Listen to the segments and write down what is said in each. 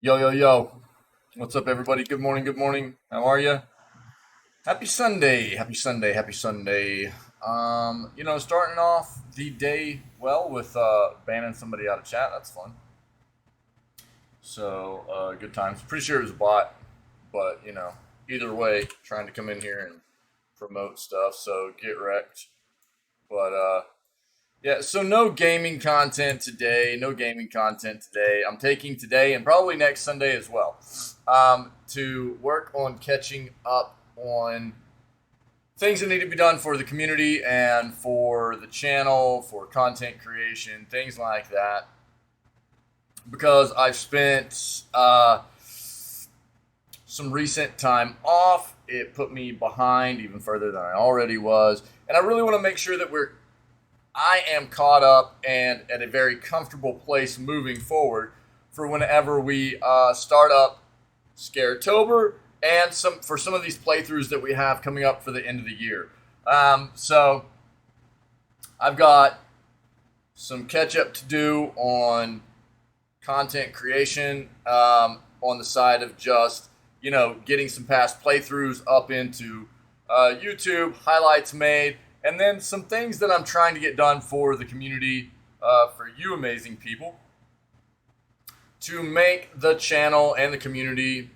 Yo, yo, yo. What's up, everybody? Good morning, good morning. How are you? Happy Sunday. Happy Sunday. Happy Sunday. Starting off the day well with banning somebody out of chat. That's fun. So, good times. Pretty sure it was a bot, but, either way, trying to come in here and promote stuff. So, get wrecked. But, yeah, so no gaming content today. No gaming content today. I'm taking today and probably next Sunday as well to work on catching up on things that need to be done for the community and for the channel, for content creation, things like that. Because I've spent some recent time off, it put me behind even further than I already was. And I really want to make sure that I am caught up and at a very comfortable place moving forward for whenever we start up Scaretober and for some of these playthroughs that we have coming up for the end of the year. So I've got some catch up to do on content creation on the side of just getting some past playthroughs up into YouTube, highlights made, and then some things that I'm trying to get done for the community, for you amazing people, to make the channel and the community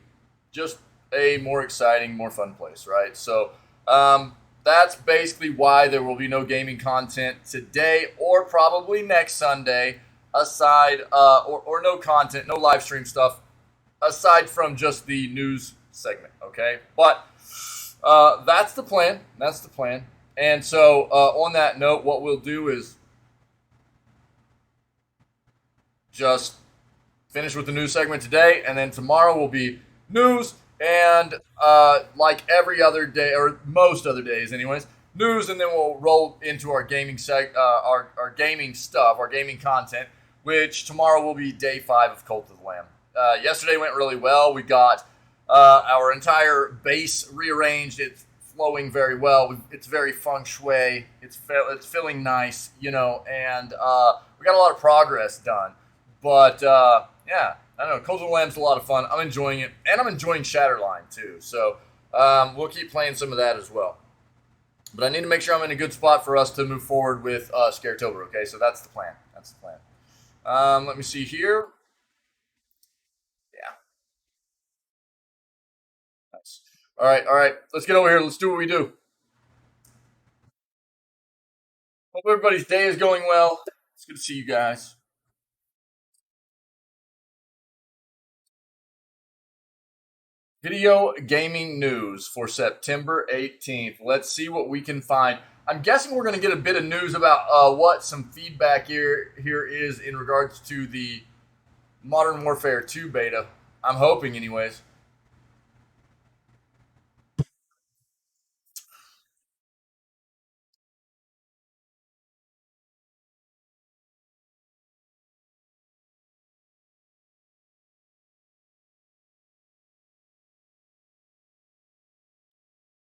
just a more exciting, more fun place, right? So that's basically why there will be no gaming content today or probably next Sunday, aside or no content, no live stream stuff, aside from just the news segment, okay? But that's the plan. That's the plan. And so on that note, what we'll do is just finish with the news segment today, and then tomorrow will be news and like every other day or most other days, anyways, news, and then we'll roll into our gaming our gaming stuff, our gaming content, which tomorrow will be day 5 of Cult of the Lamb. Yesterday went really well. We got our entire base rearranged. It's flowing very well. It's very feng shui. It's feeling nice, and we got a lot of progress done. But yeah, I don't know. Cult of the Lamb's a lot of fun. I'm enjoying it, and I'm enjoying Shatterline too. So we'll keep playing some of that as well. But I need to make sure I'm in a good spot for us to move forward with Scaretober. Okay, so that's the plan. That's the plan. Let me see here. Yeah, nice. All right, all right. Let's get over here. Let's do what we do. Hope everybody's day is going well. It's good to see you guys. Video gaming news for September 18th. Let's see what we can find. I'm guessing we're going to get a bit of news about what some feedback here is in regards to the Modern Warfare 2 beta. I'm hoping, anyways.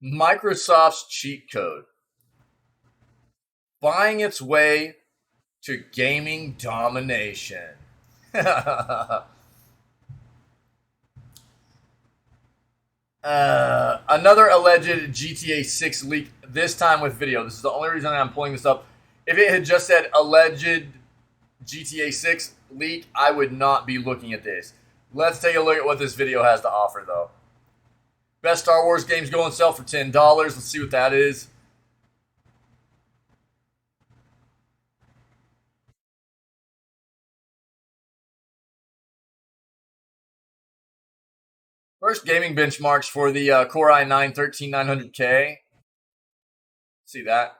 Microsoft's cheat code buying its way to gaming domination. Another alleged GTA 6 leak, this time with video. This is the only reason I'm pulling this up. If it had just said alleged GTA 6 leak, I would not be looking at this. Let's take a look at what this video has to offer, though. Best Star Wars games go on sale for $10. Let's see what that is. First gaming benchmarks for the Core i9 13900K. See that?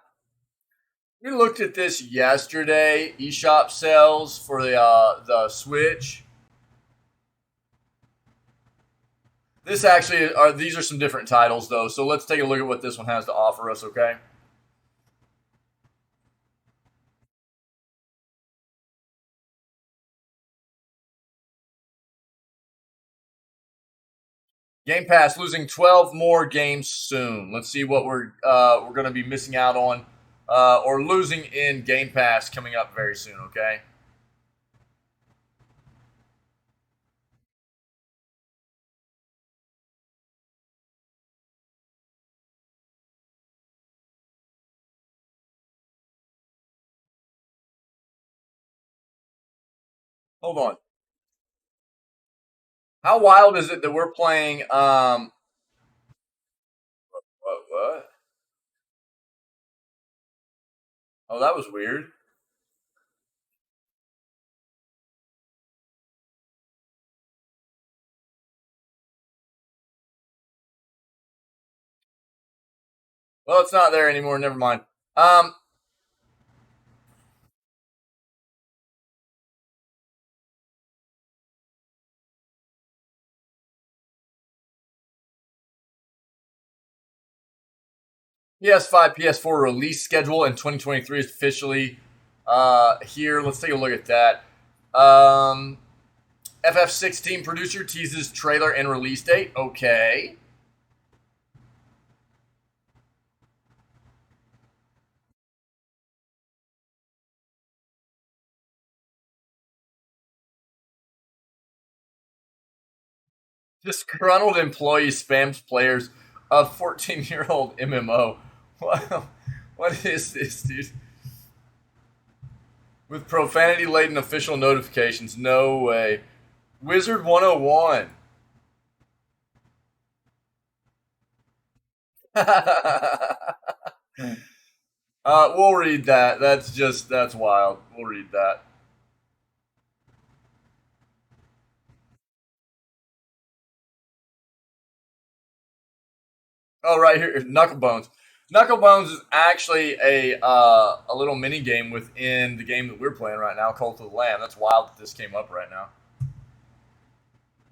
We looked at this yesterday. eShop sales for the Switch. This actually these are some different titles though, so let's take a look at what this one has to offer us, okay? Game Pass losing 12 more games soon. Let's see what we're going to be missing out on or losing in Game Pass coming up very soon, okay? Hold on. How wild is it that we're playing? What? Oh, that was weird. Well, it's not there anymore. Never mind. Um, PS5, PS4 release schedule in 2023 is officially here. Let's take a look at that. FF16 producer teases trailer and release date. Okay. Disgruntled employee spams players of 14-year-old MMO. What is this, dude? With profanity laden official notifications. No way. Wizard 101. We'll read that. That's wild. We'll read that. Oh, right here, Knucklebones. Knucklebones is actually a little mini game within the game that we're playing right now, Cult of the Lamb. That's wild that this came up right now.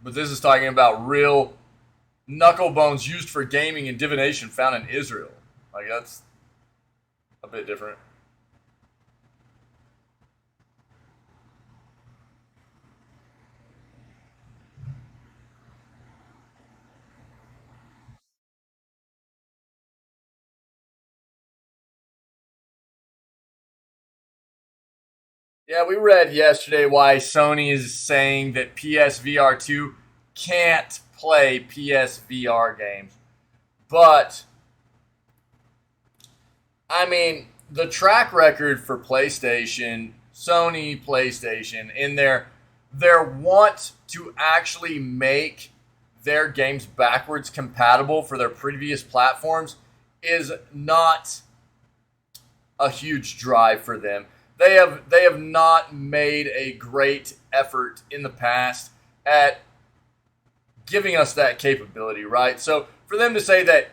But this is talking about real knucklebones used for gaming and divination found in Israel. Like, that's a bit different. Yeah, we read yesterday why Sony is saying that PSVR 2 can't play PSVR games. But, I mean, the track record for PlayStation, Sony PlayStation, in their want to actually make their games backwards compatible for their previous platforms is not a huge drive for them. They have not made a great effort in the past at giving us that capability, right? So for them to say that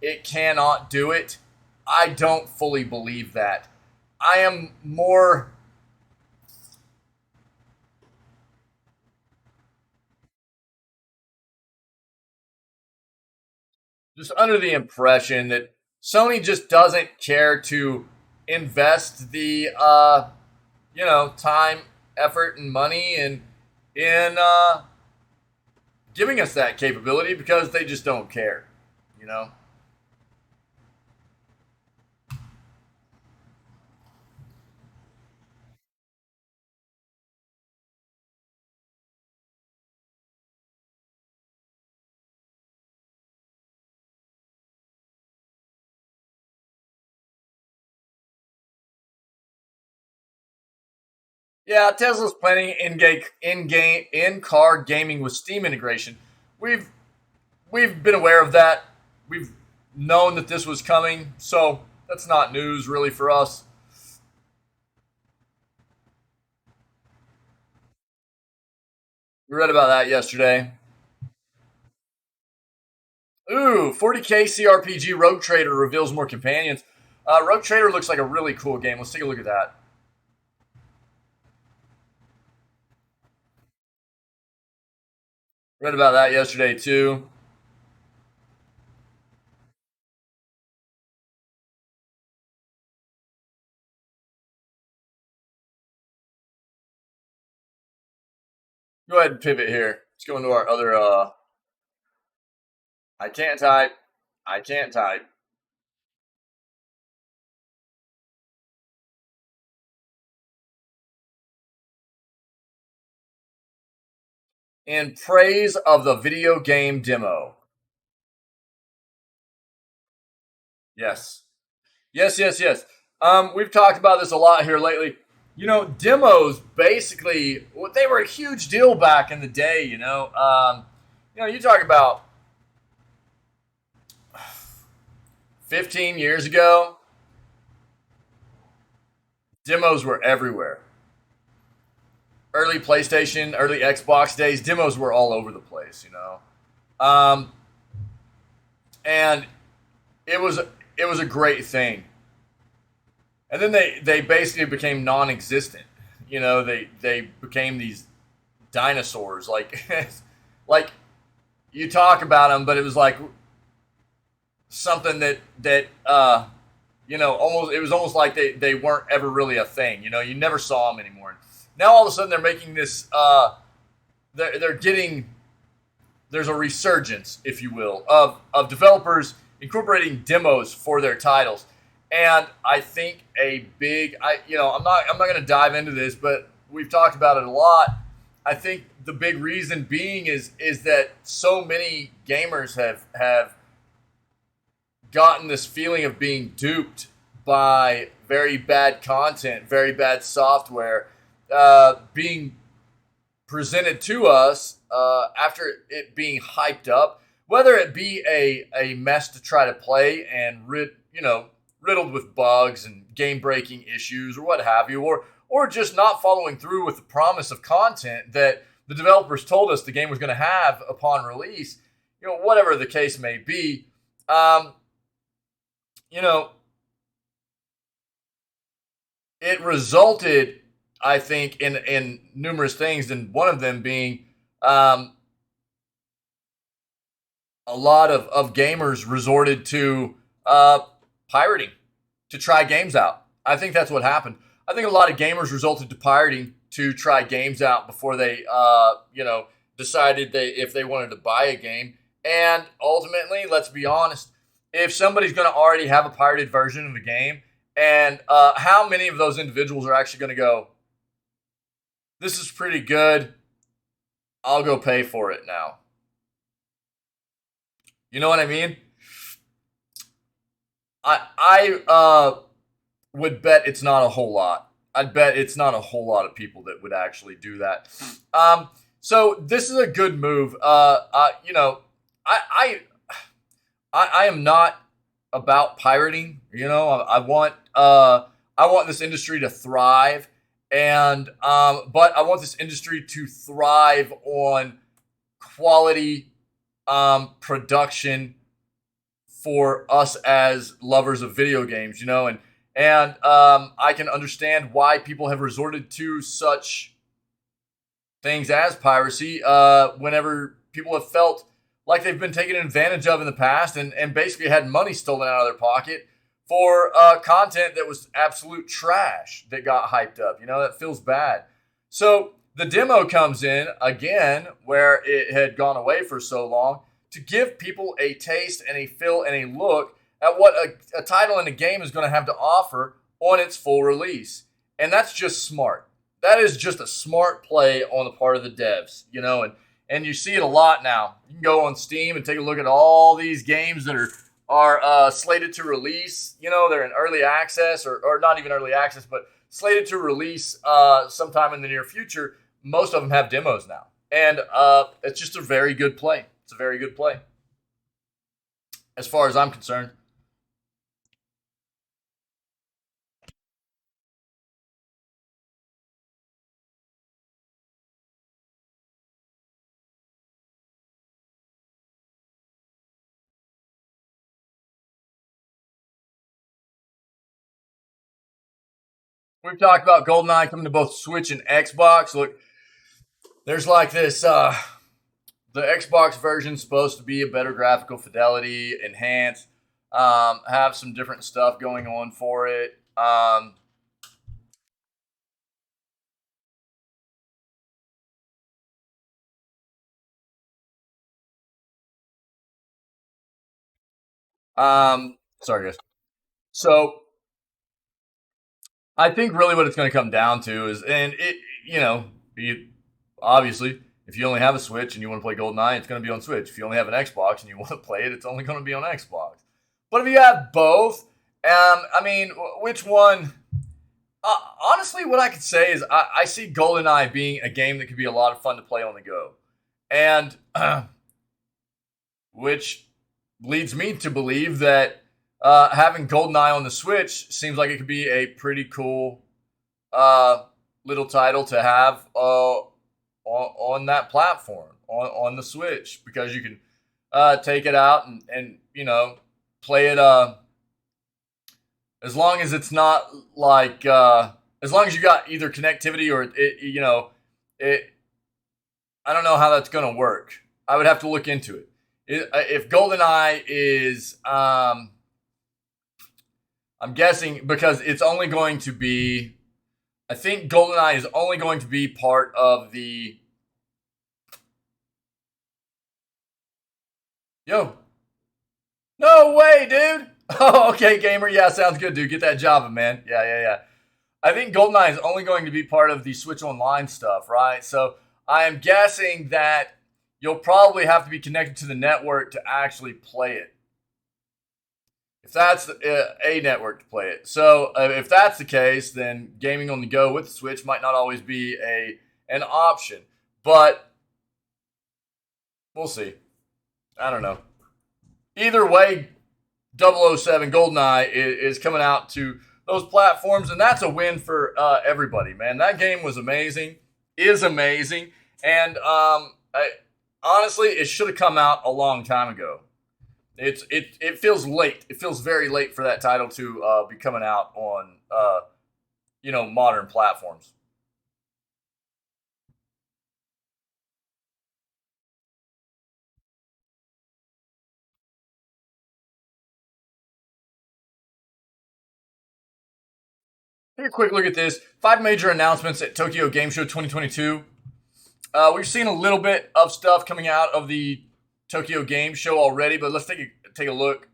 it cannot do it, I don't fully believe that. I am more just under the impression that Sony just doesn't care to invest the time, effort, and money in giving us that capability because they just don't care, you know. Yeah, Tesla's planning in car gaming with Steam integration. We've we've been aware of that. We've known that this was coming, so that's not news really for us. We read about that yesterday. Ooh, 40K CRPG Rogue Trader reveals more companions. Rogue Trader looks like a really cool game. Let's take a look at that. Read about that yesterday too. Go ahead and pivot here. Let's go into our other. I can't type. I can't type. In praise of the video game demo. Yes. Yes, yes, yes. We've talked about this a lot here lately. Demos basically, well, they were a huge deal back in the day. You talk about 15 years ago, demos were everywhere. Early PlayStation, early Xbox days, demos were all over the place. Um, and it was a great thing. And then they basically became non-existent. They became these dinosaurs. Like like you talk about them, but it was like something that almost it was almost like they weren't ever really a thing. You never saw them anymore. Now all of a sudden they're making this. They're getting there's a resurgence, if you will, of developers incorporating demos for their titles. And I think I'm not going to dive into this, but we've talked about it a lot. I think the big reason being is that so many gamers have gotten this feeling of being duped by very bad content, very bad software being presented to us after it being hyped up, whether it be a mess to try to play and riddled with bugs and game-breaking issues or what have you, or just not following through with the promise of content that the developers told us the game was going to have upon release. Whatever the case may be, it resulted, I think, in numerous things, and one of them being a lot of gamers resorted to pirating to try games out. I think that's what happened. I think a lot of gamers resorted to pirating to try games out before they, decided if they wanted to buy a game. And ultimately, let's be honest, if somebody's going to already have a pirated version of a game, and how many of those individuals are actually going to go, this is pretty good, I'll go pay for it now. You know what I mean? I would bet it's not a whole lot. I'd bet it's not a whole lot of people that would actually do that. So this is a good move. I am not about pirating. I want this industry to thrive, and but I want this industry to thrive on quality production for us as lovers of video games, and I can understand why people have resorted to such things as piracy whenever people have felt like they've been taken advantage of in the past and basically had money stolen out of their pocket for content that was absolute trash that got hyped up. That feels bad. So the demo comes in again where it had gone away for so long to give people a taste and a feel and a look at what a title in a game is going to have to offer on its full release. And that's just smart. That is just a smart play on the part of the devs, and you see it a lot now. You can go on Steam and take a look at all these games that are slated to release. They're in early access or not even early access, but slated to release sometime in the near future. Most of them have demos now. And it's just a very good play. It's a very good play, as far as I'm concerned. We've talked about GoldenEye coming to both Switch and Xbox. Look, there's like this. The Xbox version's supposed to be a better graphical fidelity, enhanced, have some different stuff going on for it. Sorry, guys. So I think really what it's going to come down to is, and obviously, if you only have a Switch and you want to play GoldenEye, it's going to be on Switch. If you only have an Xbox and you want to play it, it's only going to be on Xbox. But if you have both, which one? Honestly, what I could say is I see GoldenEye being a game that could be a lot of fun to play on the go, and which leads me to believe that having GoldenEye on the Switch seems like it could be a pretty cool little title to have on that platform on the Switch, because you can take it out and play it as long as it's not like as long as you got either connectivity or it. I don't know how that's gonna work. I would have to look into it. If GoldenEye is, I'm guessing because it's only going to be. I think GoldenEye is only going to be part of the. Yo. No way, dude. Oh, okay, gamer. Yeah, sounds good, dude. Get that Java, man. Yeah. I think GoldenEye is only going to be part of the Switch Online stuff, right? So I am guessing that you'll probably have to be connected to the network to actually play it. If that's a network to play it. So if that's the case, then gaming on the go with the Switch might not always be an option. But we'll see. I don't know. Either way, 007 GoldenEye is coming out to those platforms, and that's a win for everybody, man. That game was amazing, is amazing, and honestly, it should have come out a long time ago. It feels late. It feels very late for that title to be coming out on modern platforms. Take a quick look at this. 5 major announcements at Tokyo Game Show 2022. We've seen a little bit of stuff coming out of the Tokyo Game Show already, but let's take a look.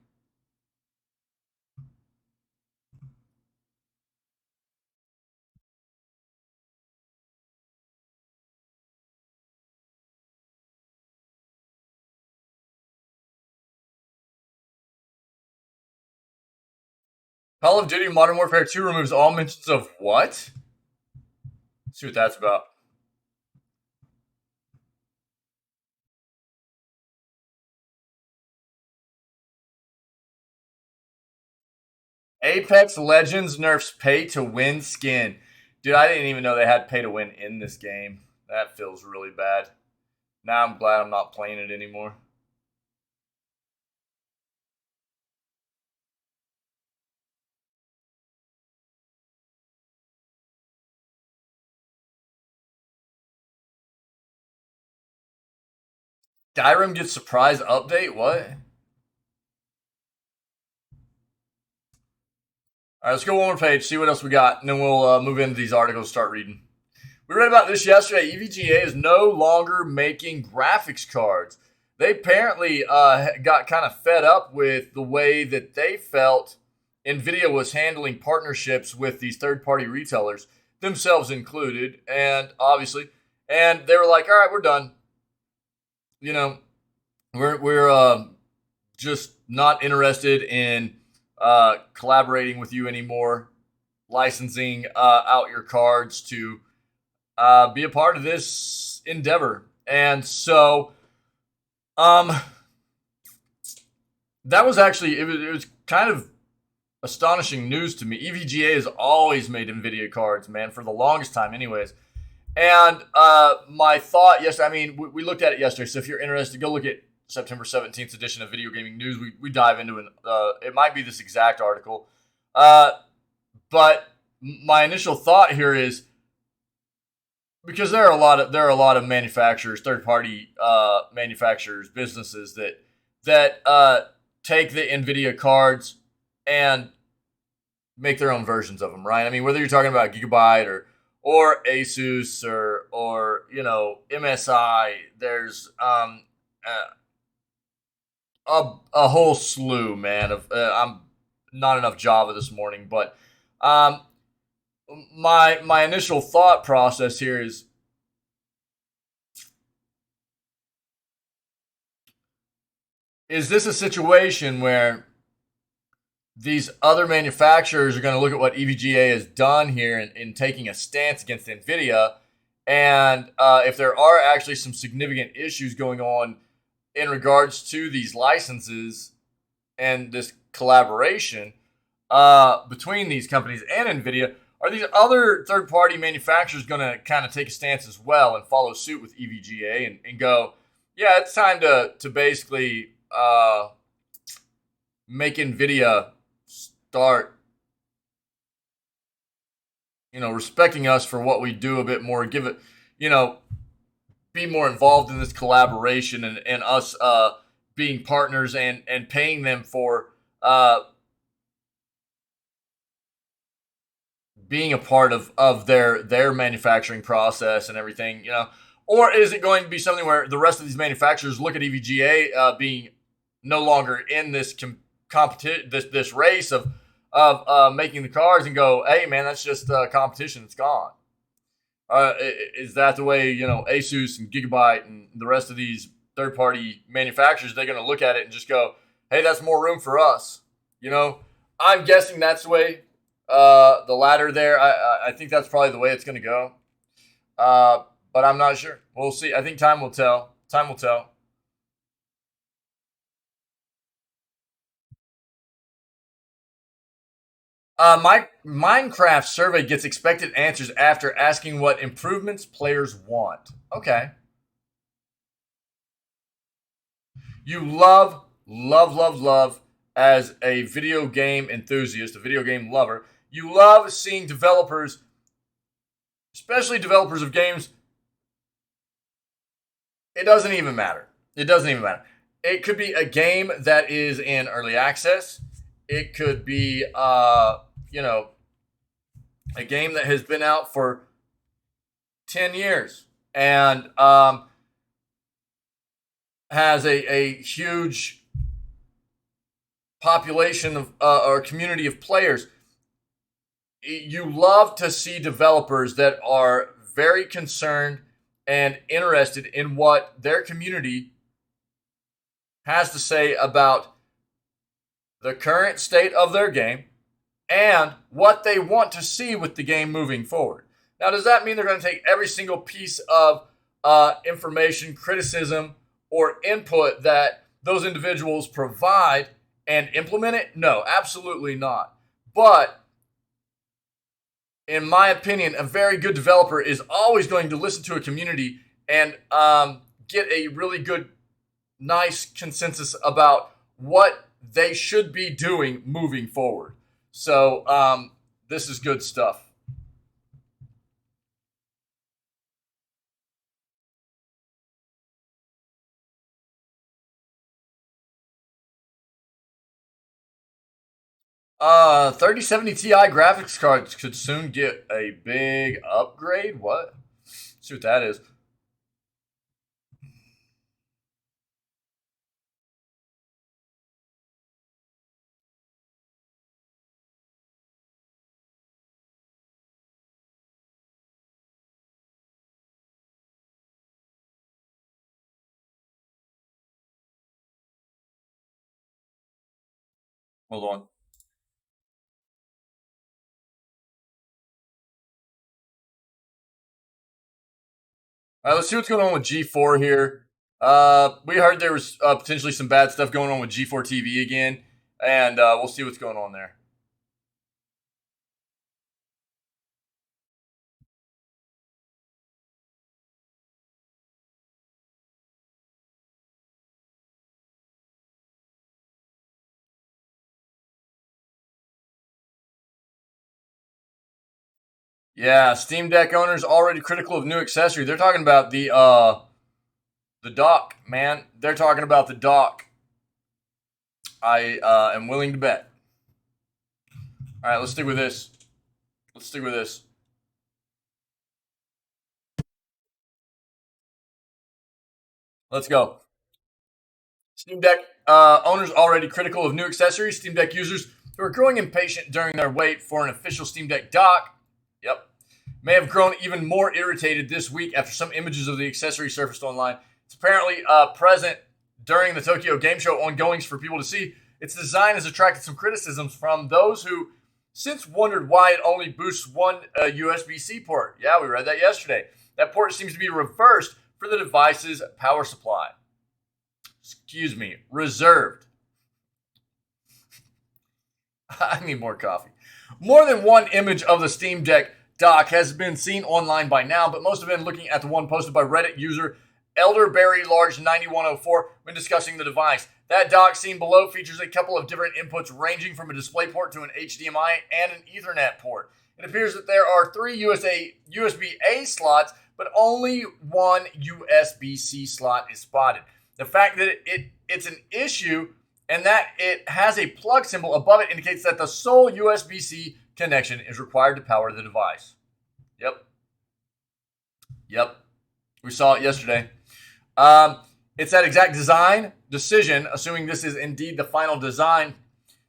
Call of Duty Modern Warfare 2 removes all mentions of what? Let's see what that's about. Apex Legends nerfs pay to win skin. Dude, I didn't even know they had pay to win in this game. That feels really bad. Now I'm glad I'm not playing it anymore. Skyrim gets surprise update? What? All right, let's go one more page, see what else we got, and then we'll move into these articles, start reading. We read about this yesterday. EVGA is no longer making graphics cards. They apparently got kind of fed up with the way that they felt NVIDIA was handling partnerships with these third-party retailers, themselves included, and obviously, and they were like, "All right, we're done. You know, we're just not interested in collaborating with you anymore, licensing out your cards to be a part of this endeavor." And so, that was actually it was kind of astonishing news to me. EVGA has always made NVIDIA cards, man, for the longest time, anyways. And my thought, yes, I mean, we looked at it yesterday. So if you're interested, go look at September 17th edition of Video Gaming News. We dive into it. It might be this exact article. But my initial thought here is, because there are a lot of manufacturers, third party manufacturers, businesses that take the NVIDIA cards and make their own versions of them, right? I mean, whether you're talking about Gigabyte or Asus or MSI, there's a whole slew, man. Of I'm not enough Java this morning, but my initial thought process here is this a situation where these other manufacturers are going to look at what EVGA has done here in taking a stance against NVIDIA. And if there are actually some significant issues going on in regards to these licenses and this collaboration between these companies and NVIDIA, are these other third-party manufacturers going to kind of take a stance as well and follow suit with EVGA and go, yeah, it's time to basically make NVIDIA start, respecting us for what we do a bit more, give it, be more involved in this collaboration and us being partners and paying them for being a part of their manufacturing process and everything, or is it going to be something where the rest of these manufacturers look at EVGA being no longer in this competition, this race of making the cars and go, hey man, that's just competition, it's gone. Is that the way, Asus and Gigabyte and the rest of these third-party manufacturers, they're going to look at it and just go, hey, that's more room for us? I'm guessing that's the way, the latter there. I think that's probably the way it's going to go. But I'm not sure. We'll see. I think time will tell. Time will tell. My Minecraft survey gets expected answers after asking what improvements players want. Okay. You love, love, love, love, as a video game enthusiast, a video game lover, you love seeing developers, especially developers of games. It doesn't even matter. It doesn't even matter. It could be a game that is in early access. It could be, a game that has been out for 10 years and has a huge population of or community of players. You love to see developers that are very concerned and interested in what their community has to say about the current state of their game and what they want to see with the game moving forward. Now, does that mean they're going to take every single piece of information, criticism, or input that those individuals provide and implement it? No, absolutely not. But in my opinion, a very good developer is always going to listen to a community and get a really good, nice consensus about what they should be doing moving forward. So this is good stuff. 3070 Ti graphics cards could soon get a big upgrade. What? Let's see what that is. Hold on. All right, let's see what's going on with G4 here. We heard there was potentially some bad stuff going on with G4 TV again, and we'll see what's going on there. Yeah, Steam Deck owners already critical of new accessory. They're talking about the dock, man. They're talking about the dock. I am willing to bet. All right, let's stick with this. Let's stick with this. Let's go. Steam Deck owners already critical of new accessories. Steam Deck users who are growing impatient during their wait for an official Steam Deck dock. Yep. May have grown even more irritated this week after some images of the accessory surfaced online. It's apparently present during the Tokyo Game Show ongoings for people to see, its design has attracted some criticisms from those who since wondered why it only boosts one USB-C port. Yeah, we read that yesterday. That port seems to be reversed for the device's power supply. Excuse me, reserved. I need more coffee. More than one image of the Steam Deck dock has been seen online by now, but most have been looking at the one posted by Reddit user ElderberryLarge9104 when discussing the device. That dock seen below features a couple of different inputs ranging from a display port to an HDMI and an Ethernet port. It appears that there are 3 USB-A slots, but only one USB-C slot is spotted. The fact that it's an issue and that it has a plug symbol above it indicates that the sole USB-C connection is required to power the device. Yep. We saw it yesterday. It's that exact design decision, assuming this is indeed the final design,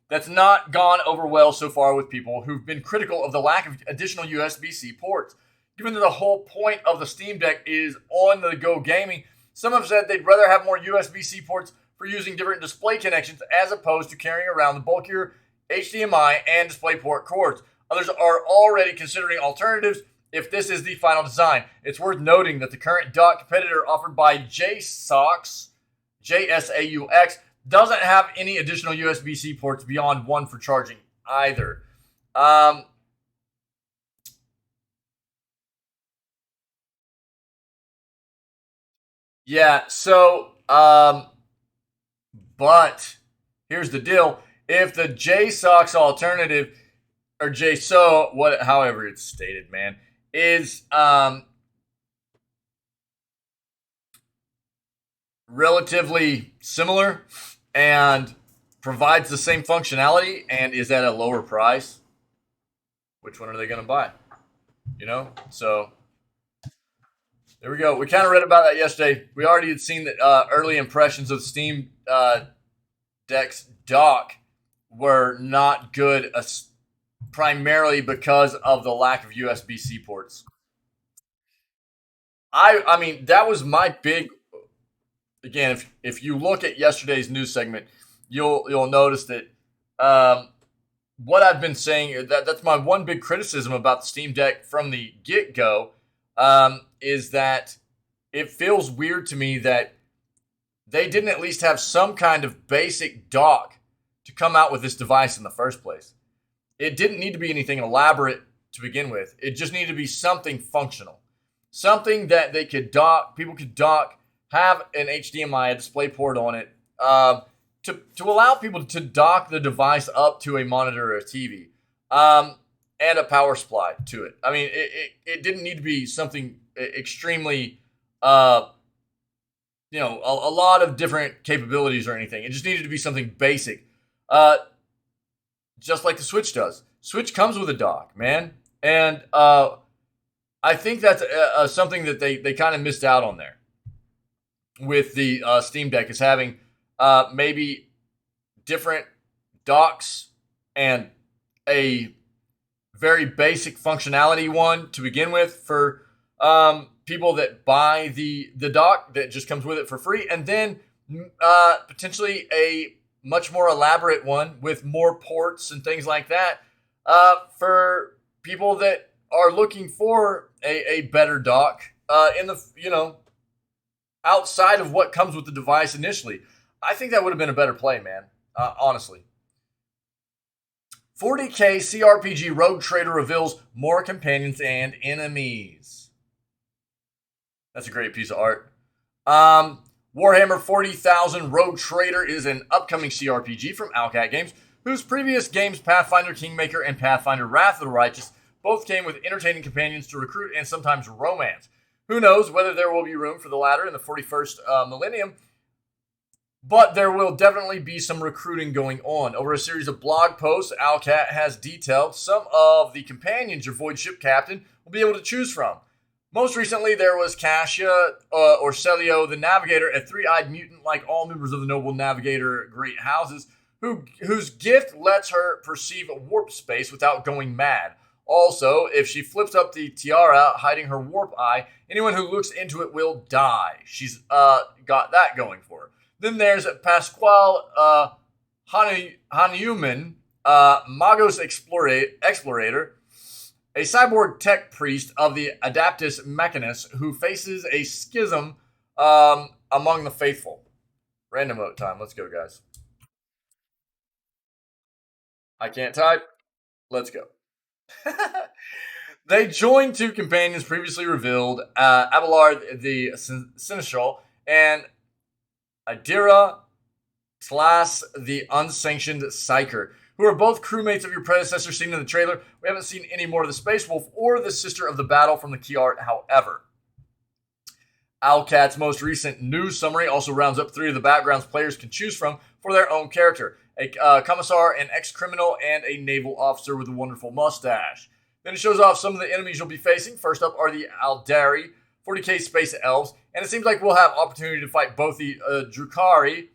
that's not gone over well so far with people who've been critical of the lack of additional USB-C ports. Given that the whole point of the Steam Deck is on-the-go gaming, some have said they'd rather have more USB-C ports for using different display connections as opposed to carrying around the bulkier HDMI and DisplayPort cords. Others are already considering alternatives if this is the final design. It's worth noting that the current dock competitor offered by JSaux, JSAUX, doesn't have any additional USB-C ports beyond one for charging either. But here's the deal. If the JSOX alternative, or JSO, however it's stated, man, is relatively similar and provides the same functionality and is at a lower price, which one are they going to buy? So there we go. We kind of read about that yesterday. We already had seen that early impressions of Steam Deck's dock were not good, primarily because of the lack of USB-C ports. I mean, that was my big. Again, if you look at yesterday's news segment, you'll notice that what I've been saying, that's my one big criticism about the Steam Deck from the get-go, is that it feels weird to me that they didn't at least have some kind of basic dock to come out with this device in the first place. It didn't need to be anything elaborate to begin with. It just needed to be something functional. Something that they could dock, people could dock, have an HDMI, a display port on it, to allow people to dock the device up to a monitor or a TV, and a power supply to it. I mean, it didn't need to be something extremely, a lot of different capabilities or anything. It just needed to be something basic, just like the Switch does. Switch comes with a dock, man, and I think that's something that they kind of missed out on there with the Steam Deck, is having maybe different docks and a very basic functionality one to begin with for people that buy the dock that just comes with it for free, and then potentially a much more elaborate one with more ports and things like that for people that are looking for a better dock in the outside of what comes with the device initially. I think that would have been a better play, man. Honestly. 40K CRPG Rogue Trader reveals more companions and enemies. That's a great piece of art. Warhammer 40,000 Rogue Trader is an upcoming CRPG from Owlcat Games, whose previous games Pathfinder Kingmaker and Pathfinder Wrath of the Righteous both came with entertaining companions to recruit and sometimes romance. Who knows whether there will be room for the latter in the 41st millennium, but there will definitely be some recruiting going on. Over a series of blog posts, Owlcat has detailed some of the companions your Void Ship Captain will be able to choose from. Most recently, there was Cassia, or Celio the Navigator, a three-eyed mutant like all members of the Noble Navigator Great Houses, whose gift lets her perceive warp space without going mad. Also, if she flips up the tiara, hiding her warp eye, anyone who looks into it will die. She's got that going for her. Then there's Pasquale Hanuman, Magos Explorator, a cyborg tech priest of the Adaptus Mechanus who faces a schism among the faithful. Random vote time. Let's go, guys. I can't type. Let's go. They join two companions previously revealed, Abelard the Seneschal and Adira Tlas the Unsanctioned Psyker, who are both crewmates of your predecessor seen in the trailer. We haven't seen any more of the Space Wolf or the Sister of the Battle from the key art, however. Owlcat's most recent news summary also rounds up 3 of the backgrounds players can choose from for their own character. A commissar, an ex-criminal, and a naval officer with a wonderful mustache. Then it shows off some of the enemies you'll be facing. First up are the Aldari, 40k Space Elves, and it seems like we'll have opportunity to fight both the Drukari,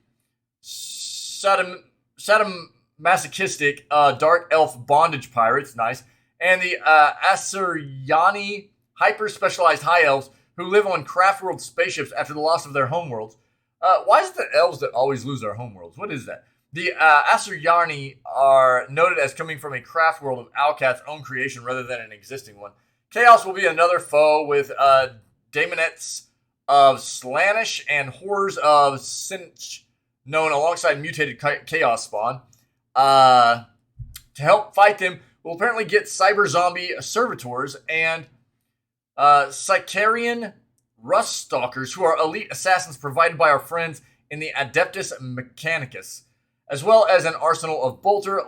sadomasochistic Dark Elf Bondage Pirates, nice, and the Asuryani, hyper-specialized High Elves, who live on Craftworld spaceships after the loss of their homeworlds. Why is it the elves that always lose their homeworlds? What is that? The Asuryani are noted as coming from a craft world of Owlcat's own creation rather than an existing one. Chaos will be another foe with daemonettes of Slanish and horrors of Sinch, known alongside mutated Chaos Spawn. To help fight them, we'll apparently get cyber zombie servitors and Sicarian Rust Stalkers, who are elite assassins provided by our friends in the Adeptus Mechanicus, as well as an arsenal of bolter,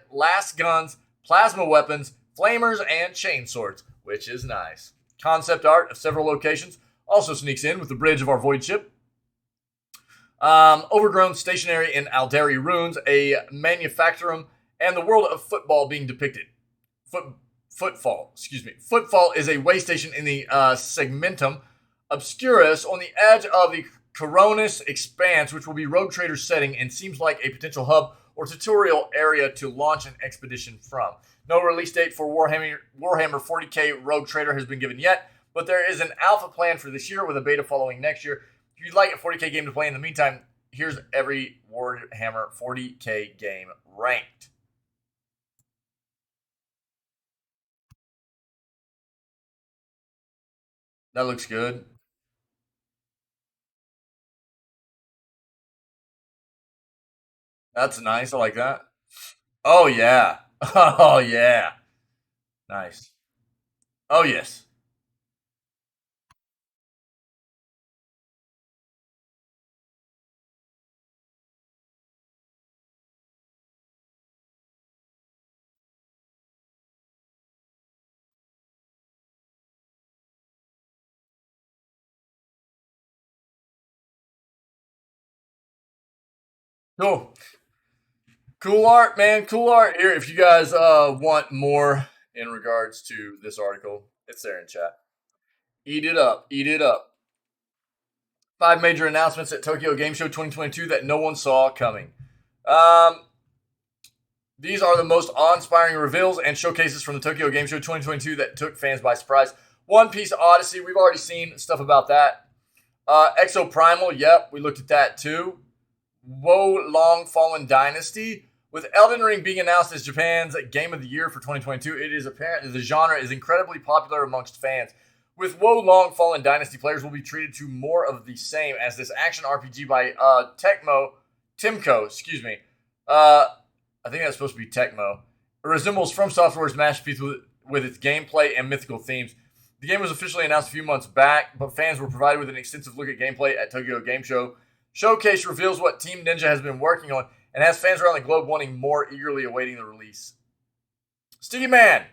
last guns, plasma weapons, flamers, and chainswords, which is nice. Concept art of several locations also sneaks in with the bridge of our void ship. Overgrown stationary in Aldari ruins, a manufactorum, and the world of football being depicted. Footfall is a way station in the Segmentum Obscurus on the edge of the Coronis Expanse, which will be Rogue Trader's setting and seems like a potential hub or tutorial area to launch an expedition from. No release date for Warhammer 40k Rogue Trader has been given yet, but there is an alpha plan for this year with a beta following next year. If you'd like a 40k game to play in the meantime, here's every Warhammer 40k game ranked. That looks good. That's nice. I like that. Oh, yeah. Oh, yeah. Nice. Oh, yes. Cool. Cool art, man. Cool art. Here, if you guys want more in regards to this article, it's there in chat. Eat it up. Eat it up. 5 major announcements at Tokyo Game Show 2022 that no one saw coming. These are the most awe-inspiring reveals and showcases from the Tokyo Game Show 2022 that took fans by surprise. One Piece Odyssey, we've already seen stuff about that. Exo Primal, yep, we looked at that too. Wo Long Fallen Dynasty. With Elden Ring being announced as Japan's Game of the Year for 2022, it is apparent that the genre is incredibly popular amongst fans. With Wo Long Fallen Dynasty, players will be treated to more of the same as this action RPG by Timco, excuse me. I think that's supposed to be Tecmo. It resembles From Software's masterpiece with its gameplay and mythical themes. The game was officially announced a few months back, but fans were provided with an extensive look at gameplay at Tokyo Game Show. Showcase reveals what Team Ninja has been working on and has fans around the globe wanting more, eagerly awaiting the release. Sticky Man!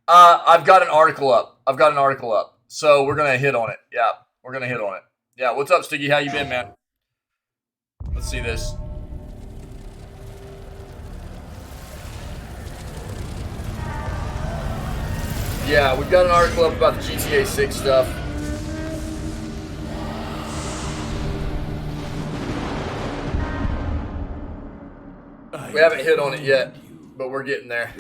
I've got an article up. So we're going to hit on it. Yeah, we're going to hit on it. Yeah, what's up, Sticky? How you been, man? Let's see this. Yeah, we've got an article up about the GTA 6 stuff. We haven't hit on it yet, but we're getting there.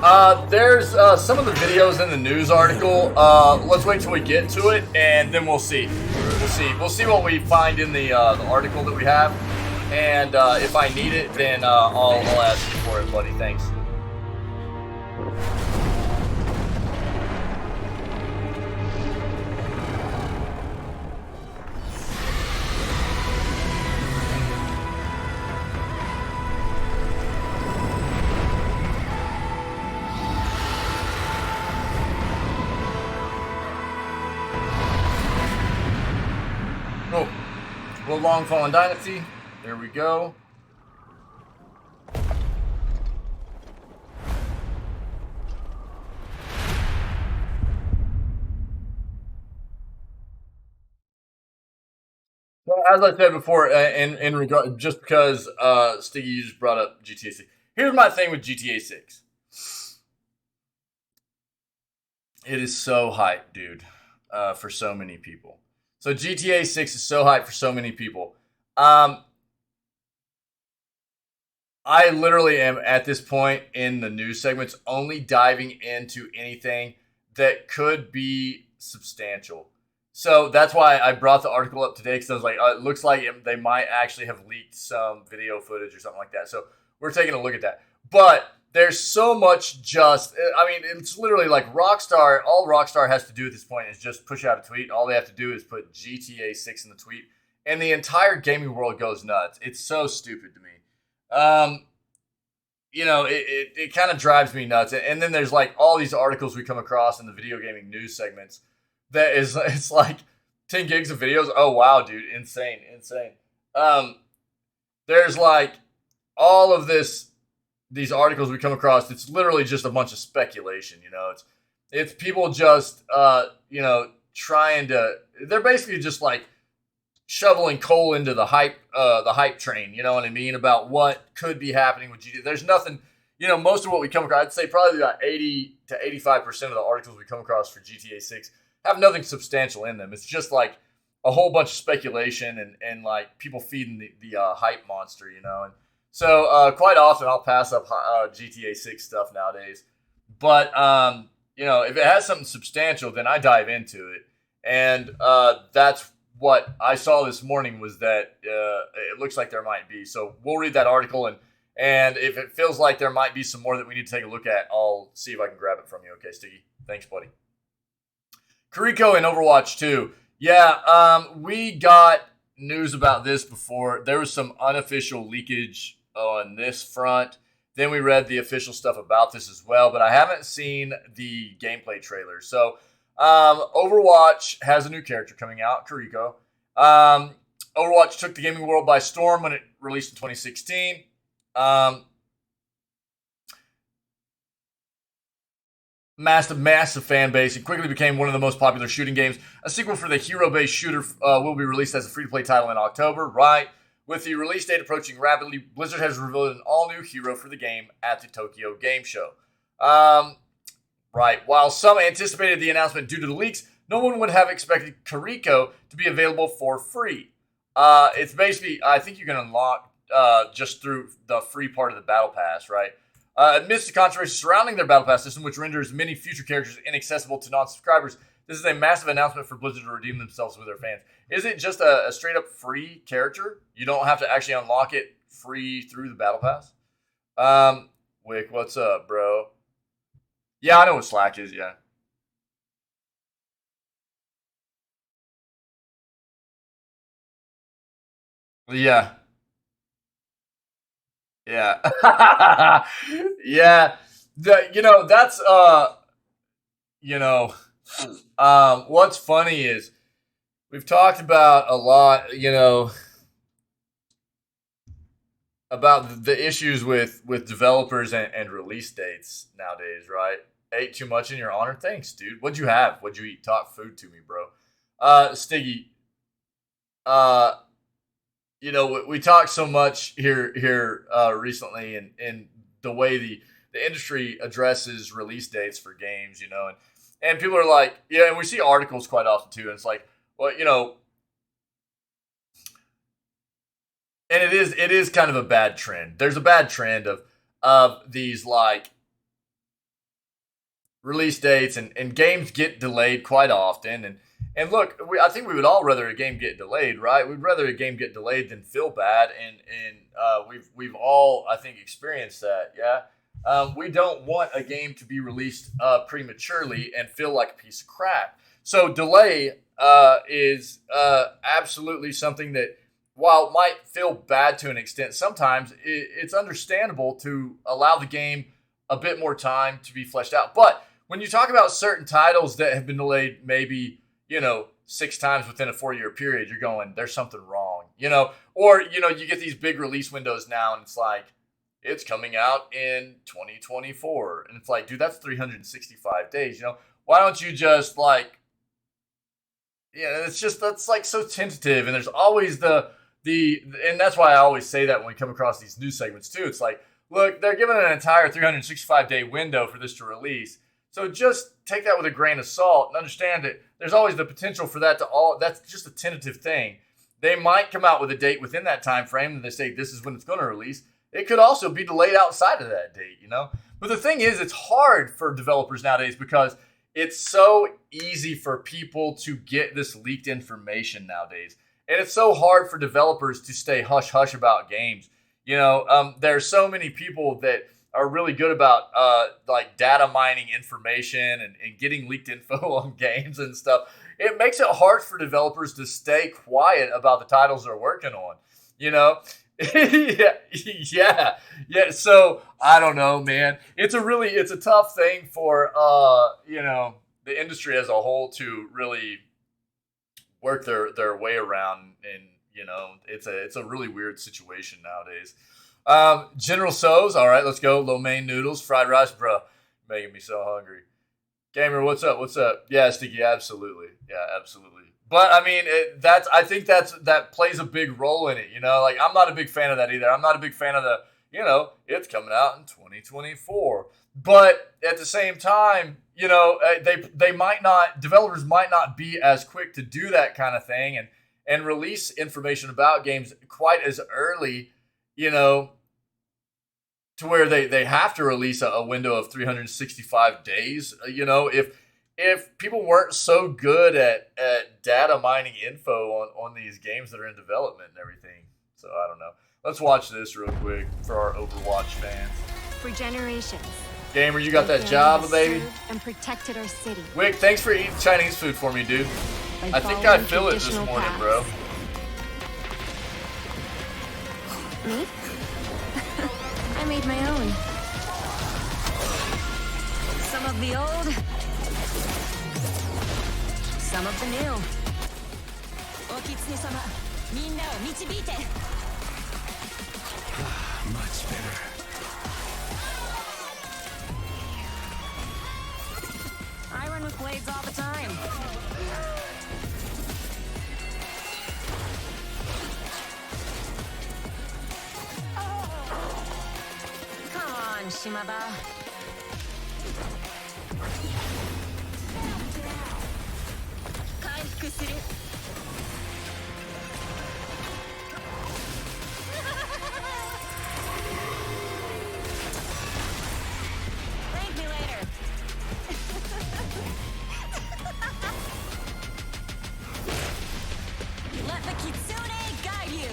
There's some of the videos in the news article. Let's wait till we get to it, and then we'll see. We'll see what we find in the article that we have, and if I need it, then I'll ask you for it, buddy. Thanks. Oh, Will Long Fallen Dynasty. There we go. Well, as I said before, in regard, just because Stiggy, you just brought up GTA 6. Here's my thing with GTA 6. It is so hyped, dude, for so many people. So GTA 6 is so hyped for so many people. I literally am at this point in the news segments only diving into anything that could be substantial. So that's why I brought the article up today, because I was like, it looks like they might actually have leaked some video footage or something like that. So we're taking a look at that. But there's so much it's literally like Rockstar. All Rockstar has to do at this point is just push out a tweet. All they have to do is put GTA 6 in the tweet, and the entire gaming world goes nuts. It's so stupid to me. It kind of drives me nuts. And then there's like all these articles we come across in the video gaming news segments that it's like 10 gigs of videos. Oh, wow, dude. Insane. There's like all of these articles we come across. It's literally just a bunch of speculation, it's people just, trying to, they're basically just like shoveling coal into the hype train, you know what I mean, about what could be happening with GTA. There's nothing, most of what we come across, I'd say probably about 80 to 85% of the articles we come across for GTA 6 have nothing substantial in them. It's just like a whole bunch of speculation and like people feeding the hype monster, and so quite often I'll pass up GTA 6 stuff nowadays. But, if it has something substantial, then I dive into it. And that's what I saw this morning, was that it looks like there might be. So we'll read that article, and if it feels like there might be some more that we need to take a look at, I'll see if I can grab it from you. Okay, Stiggy? Thanks, buddy. Kiriko in Overwatch 2. Yeah, we got news about this before. There was some unofficial leakage on this front. Then we read the official stuff about this as well, but I haven't seen the gameplay trailer. So Overwatch has a new character coming out, Kiriko. Overwatch took the gaming world by storm when it released in 2016. Massive fan base. It quickly became one of the most popular shooting games. A sequel for the hero-based shooter will be released as a free-to-play title in October, right? With the release date approaching rapidly, Blizzard has revealed an all-new hero for the game at the Tokyo Game Show. Right. While some anticipated the announcement due to the leaks, no one would have expected Kiriko to be available for free. It's basically, I think you can unlock just through the free part of the Battle Pass, right? Amidst the controversy surrounding their Battle Pass system, which renders many future characters inaccessible to non-subscribers, this is a massive announcement for Blizzard to redeem themselves with their fans. Is it just a straight-up free character? You don't have to actually unlock it free through the Battle Pass? Wick, what's up, bro? Yeah, I know what Slack is, yeah. Yeah. Yeah. Yeah. That's what's funny is we've talked about a lot, about the issues with developers and release dates nowadays, right? Ate too much in your honor? Thanks, dude. What'd you have? What'd you eat? Talk food to me, bro. Stiggy, uh, we talked so much here recently, and the way the industry addresses release dates for games, and people are like, yeah, and we see articles quite often too, and it's like, well, and it is kind of a bad trend. There's a bad trend of these like release dates, and games get delayed quite often. And look, I think we would all rather a game get delayed, right? We'd rather a game get delayed than feel bad, and we've all, I think, experienced that. Yeah, we don't want a game to be released prematurely and feel like a piece of crap. So delay is absolutely something that, while it might feel bad to an extent, sometimes it's understandable to allow the game a bit more time to be fleshed out. But when you talk about certain titles that have been delayed maybe, 6 times within a 4-year period, you're going, there's something wrong, or, you get these big release windows now and it's like, it's coming out in 2024. And it's like, dude, that's 365 days, why don't you just that's like so tentative. And there's always and that's why I always say that when we come across these news segments too. It's like, look, they're giving an entire 365-day window for this to release. So just take that with a grain of salt and understand that there's always the potential for that's just a tentative thing. They might come out with a date within that time frame and they say this is when it's going to release. It could also be delayed outside of that date, But the thing is, it's hard for developers nowadays because it's so easy for people to get this leaked information nowadays. And it's so hard for developers to stay hush-hush about games. There's so many people that are really good about data mining information and getting leaked info on games and stuff. It makes it hard for developers to stay quiet about the titles they're working on, yeah. So I don't know, man. It's a tough thing for the industry as a whole to really work their way around, and it's a really weird situation nowadays. General So's, all right, let's go. Lo mein noodles, fried rice, bro, making me so hungry. Gamer, what's up? Yeah, Sticky, absolutely. Yeah, absolutely. But I mean, I think that plays a big role in it. I'm not a big fan of that either. I'm not a big fan of it's coming out in 2024. But at the same time, developers might not be as quick to do that kind of thing and release information about games quite as early, to where they have to release a window of 365 days. If people weren't so good at data mining info on these games that are in development and everything. So I don't know. Let's watch this real quick for our Overwatch fans. For generations. Gamer, you got that job, baby? And protected our city. Wick, thanks for eating Chinese food for me, dude. I think I feel it this morning, bro. Me? I made my own. Some of the old, some of the new. Much better. I run with blades all the time. Come on, Shimada. Thank me later. Let the Kitsune guide you.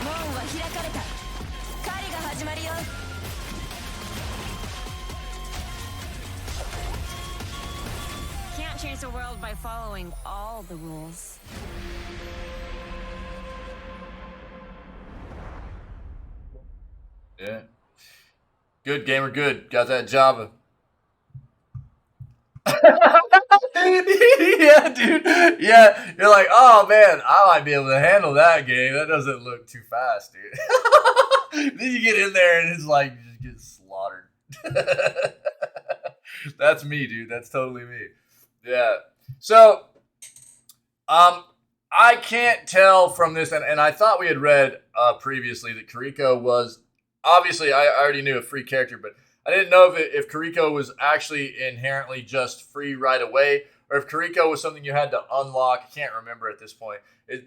門は開かれた。狩りが始まるよ。Can't change the world by following all the rules. Yeah. Good, gamer, good. Got that Java. Yeah, dude. Yeah, you're like, oh man, I might be able to handle that game. That doesn't look too fast, dude. Then you get in there and it's like, you just get slaughtered. That's me, dude. That's totally me. Yeah. So, I can't tell from this, and I thought we had read previously that Kiriko was, obviously I already knew a free character, but I didn't know if Kiriko was actually inherently just free right away, or if Kiriko was something you had to unlock. I can't remember at this point.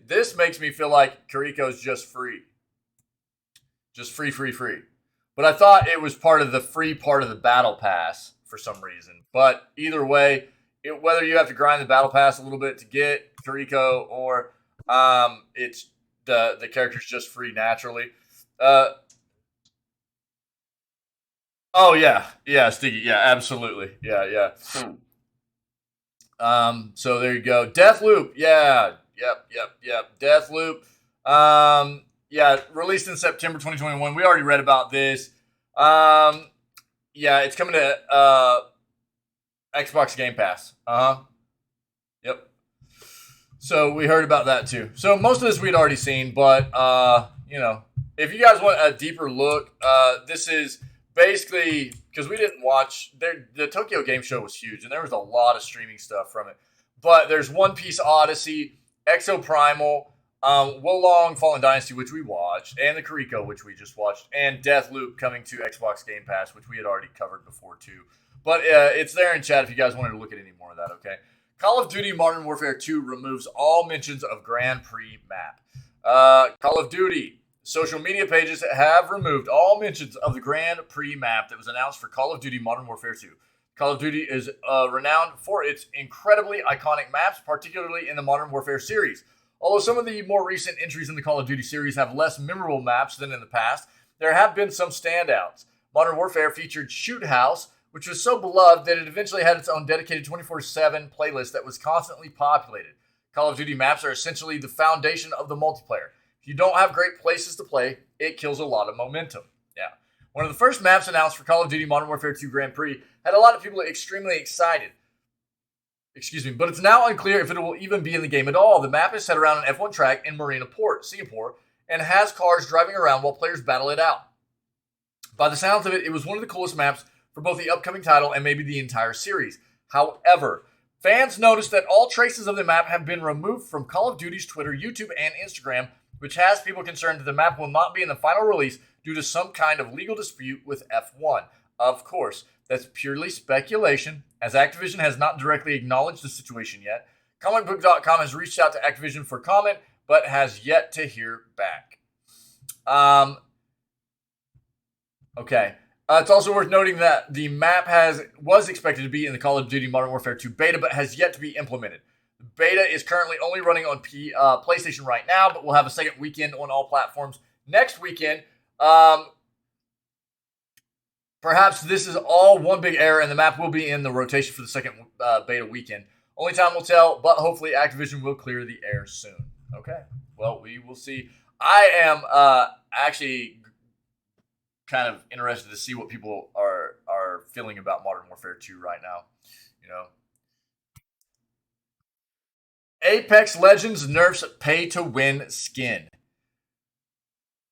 This makes me feel like Kiriko's just free. Just free. But I thought it was part of the free part of the battle pass for some reason. But either way, whether you have to grind the battle pass a little bit to get Kiriko or it's the character's just free naturally. Oh yeah, Sticky, yeah, absolutely, yeah. So there you go, Deathloop, yeah, yep, Deathloop. Yeah, released in September 2021. We already read about this. Yeah, it's coming to Xbox Game Pass. Yep. So we heard about that too. So most of this we'd already seen, but if you guys want a deeper look, this is basically because we didn't watch. The Tokyo Game Show was huge, and there was a lot of streaming stuff from it. But there's One Piece Odyssey, Exoprimal, Wolong Fallen Dynasty, which we watched, and the Kiriko, which we just watched, and Deathloop coming to Xbox Game Pass, which we had already covered before too. But it's there in chat if you guys wanted to look at any more of that, okay? Call of Duty Modern Warfare 2 removes all mentions of Grand Prix map. Call of Duty social media pages have removed all mentions of the Grand Prix map that was announced for Call of Duty Modern Warfare 2. Call of Duty is renowned for its incredibly iconic maps, particularly in the Modern Warfare series. Although some of the more recent entries in the Call of Duty series have less memorable maps than in the past, there have been some standouts. Modern Warfare featured Shoot House, which was so beloved that it eventually had its own dedicated 24/7 playlist that was constantly populated. Call of Duty maps are essentially the foundation of the multiplayer. If you don't have great places to play, it kills a lot of momentum. Yeah. One of the first maps announced for Call of Duty Modern Warfare 2 Grand Prix had a lot of people extremely excited. But it's now unclear if it will even be in the game at all. The map is set around an F1 track in Marina Port, Singapore, and has cars driving around while players battle it out. By the sounds of it, it was one of the coolest maps for both the upcoming title and maybe the entire series. However, fans noticed that all traces of the map have been removed from Call of Duty's Twitter, YouTube, and Instagram, which has people concerned that the map will not be in the final release due to some kind of legal dispute with F1. Of course, that's purely speculation, as Activision has not directly acknowledged the situation yet. Comicbook.com has reached out to Activision for comment, but has yet to hear back. Okay. It's also worth noting that the map was expected to be in the Call of Duty Modern Warfare 2 beta, but has yet to be implemented. The beta is currently only running on PlayStation right now, but we'll have a second weekend on all platforms next weekend. Perhaps this is all one big error, and the map will be in the rotation for the second beta weekend. Only time will tell, but hopefully Activision will clear the air soon. Okay, well, we will see. I am actually kind of interested to see what people are feeling about Modern Warfare 2 right now. Apex Legends nerfs pay-to-win skin.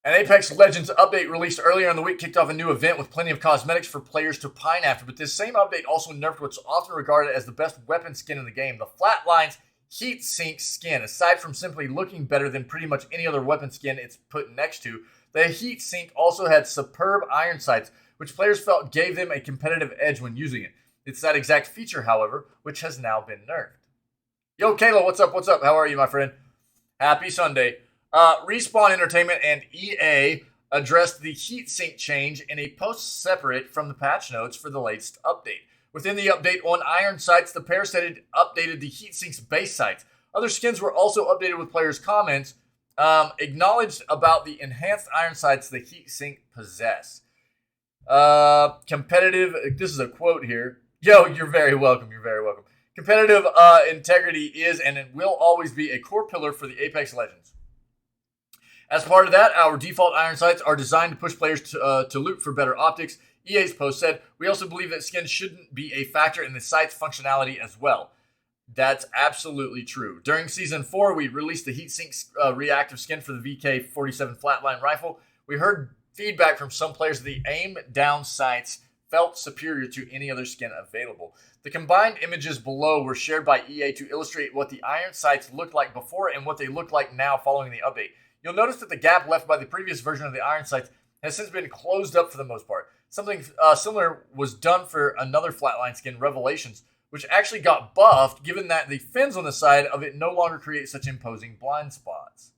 An Apex Legends update released earlier in the week kicked off a new event with plenty of cosmetics for players to pine after, but this same update also nerfed what's often regarded as the best weapon skin in the game, the Flatlines Heat Sink skin. Aside from simply looking better than pretty much any other weapon skin it's put next to, the Heat Sink also had superb iron sights, which players felt gave them a competitive edge when using it. It's that exact feature, however, which has now been nerfed. Yo, Kayla, what's up? How are you, my friend? Happy Sunday. Respawn Entertainment and EA addressed the heatsink change in a post separate from the patch notes for the latest update. Within the update on iron sights, the pair said it updated the heatsink's base sights. Other skins were also updated with players' comments acknowledged about the enhanced iron sights the heatsink possess. Competitive, this is a quote here. Yo, you're very welcome. Competitive integrity is and it will always be a core pillar for the Apex Legends. As part of that, our default iron sights are designed to push players to loot for better optics. EA's post said, we also believe that skins shouldn't be a factor in the sight's functionality as well. That's absolutely true. During Season 4, we released the heatsink reactive skin for the VK-47 flatline rifle. We heard feedback from some players that the aim-down sights felt superior to any other skin available. The combined images below were shared by EA to illustrate what the iron sights looked like before and what they look like now following the update. You'll notice that the gap left by the previous version of the iron sights has since been closed up for the most part. Something similar was done for another flatline skin, Revelations, which actually got buffed given that the fins on the side of it no longer create such imposing blind spots.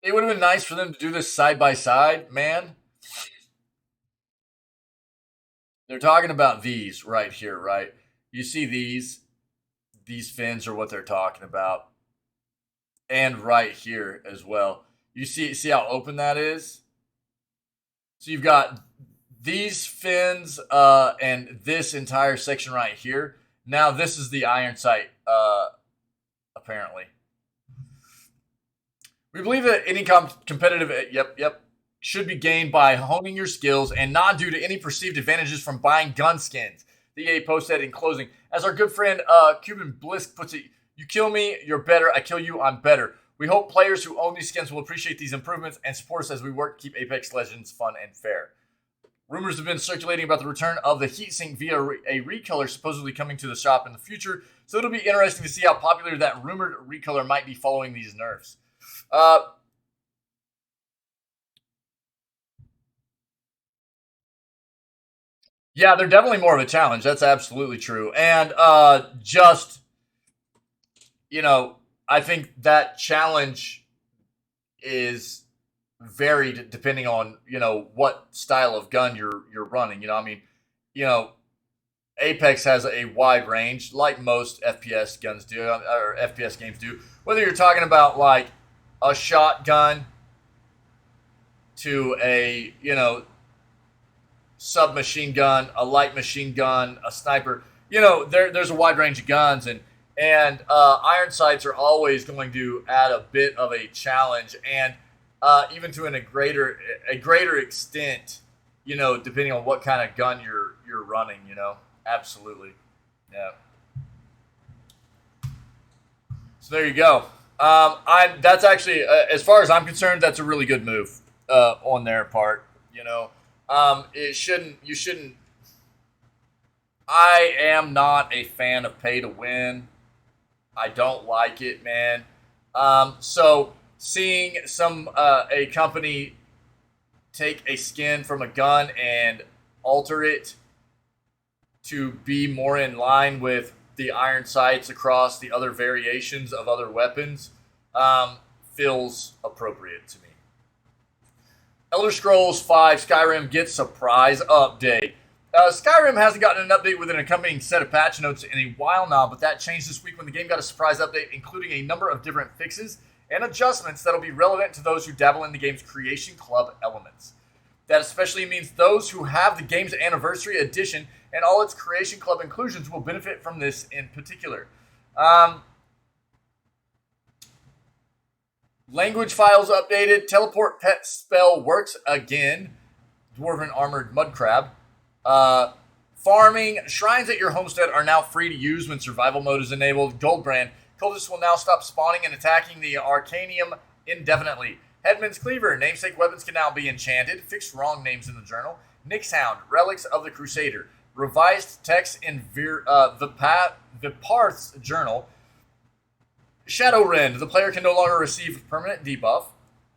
It would have been nice for them to do this side by side, man. They're talking about these right here, right? You see these fins are what they're talking about. And right here as well. You see how open that is? So you've got these fins and this entire section right here. Now this is the iron sight, apparently. We believe that any competitive, should be gained by honing your skills and not due to any perceived advantages from buying gun skins. The EA post said in closing, as our good friend Cuban Blisk puts it, you kill me, you're better. I kill you, I'm better. We hope players who own these skins will appreciate these improvements and support us as we work to keep Apex Legends fun and fair. Rumors have been circulating about the return of the heatsink via a recolor supposedly coming to the shop in the future, so it'll be interesting to see how popular that rumored recolor might be following these nerfs. Yeah, they're definitely more of a challenge. That's absolutely true. And I think that challenge is varied depending on, what style of gun you're running. Apex has a wide range, like most FPS guns do, or FPS games do. Whether you're talking about like a shotgun to a, submachine gun, a light machine gun, a sniper. There's a wide range of guns, and iron sights are always going to add a bit of a challenge, and even to a greater extent, depending on what kind of gun you're running. Absolutely, yeah. So there you go. That's actually, as far as I'm concerned, that's a really good move on their part. You shouldn't. I am not a fan of pay to win. I don't like it, man. So seeing a company take a skin from a gun and alter it to be more in line with the iron sights across the other variations of other weapons feels appropriate to me. Elder Scrolls V Skyrim gets surprise update. Skyrim hasn't gotten an update with an accompanying set of patch notes in a while now, but that changed this week when the game got a surprise update, including a number of different fixes and adjustments that'll be relevant to those who dabble in the game's Creation Club elements. That especially means those who have the game's Anniversary Edition and all its Creation Club inclusions will benefit from this in particular. Language files updated. Teleport pet spell works again. Dwarven armored mud crab. Farming. Shrines at your homestead are now free to use when survival mode is enabled. Goldbrand. Cultists will now stop spawning and attacking the Arcanium indefinitely. Headman's Cleaver. Namesake weapons can now be enchanted. Fixed wrong names in the journal. Nyx Hound. Relics of the Crusader. Revised text in Viparth's journal. Shadowrend. The player can no longer receive permanent debuff.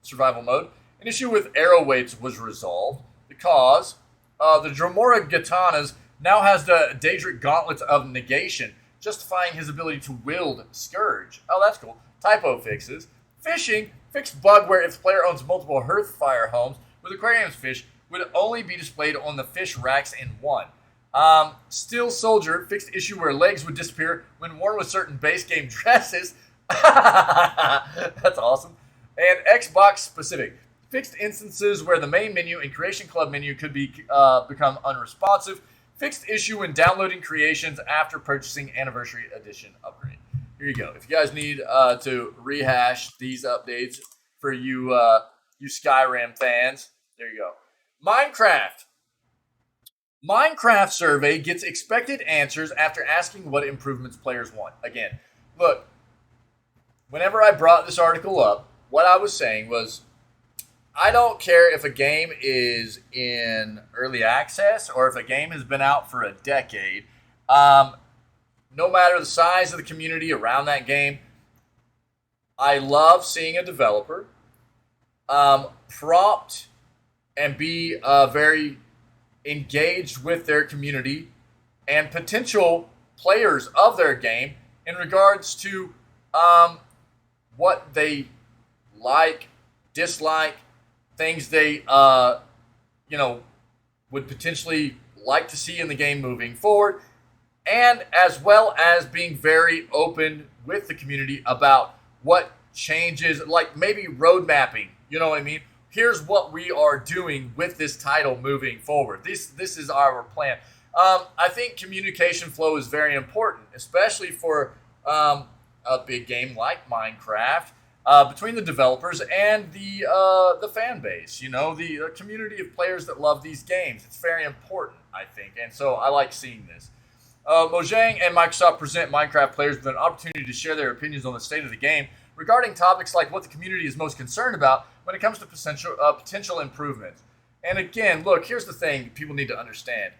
Survival mode. An issue with arrow weights was resolved because the Dromora Gatanas now has the Daedric Gauntlets of Negation, justifying his ability to wield Scourge. Oh, that's cool. Typo fixes. Fishing. Fixed bug where if the player owns multiple Hearthfire homes with aquariums fish would only be displayed on the fish racks in one. Steel Soldier. Fixed issue where legs would disappear when worn with certain base game dresses. That's awesome. And Xbox specific. Fixed instances where the main menu and Creation Club menu could become unresponsive. Fixed issue when downloading creations after purchasing Anniversary Edition upgrade. Here you go. If you guys need to rehash these updates for you Skyrim fans, there you go. Minecraft survey gets expected answers after asking what improvements players want. Again, look, whenever I brought this article up, what I was saying was, I don't care if a game is in early access or if a game has been out for a decade. No matter the size of the community around that game, I love seeing a developer prompt and be very engaged with their community and potential players of their game in regards to what they like, dislike, things they, would potentially like to see in the game moving forward, and as well as being very open with the community about what changes, like maybe road mapping, you know what I mean? Here's what we are doing with this title moving forward. This is our plan. I think communication flow is very important, especially for a big game like Minecraft, between the developers and the fan base. The community of players that love these games. It's very important, I think, and so I like seeing this. Mojang and Microsoft present Minecraft players with an opportunity to share their opinions on the state of the game regarding topics like what the community is most concerned about when it comes to potential improvements. And again, look, here's the thing people need to understand.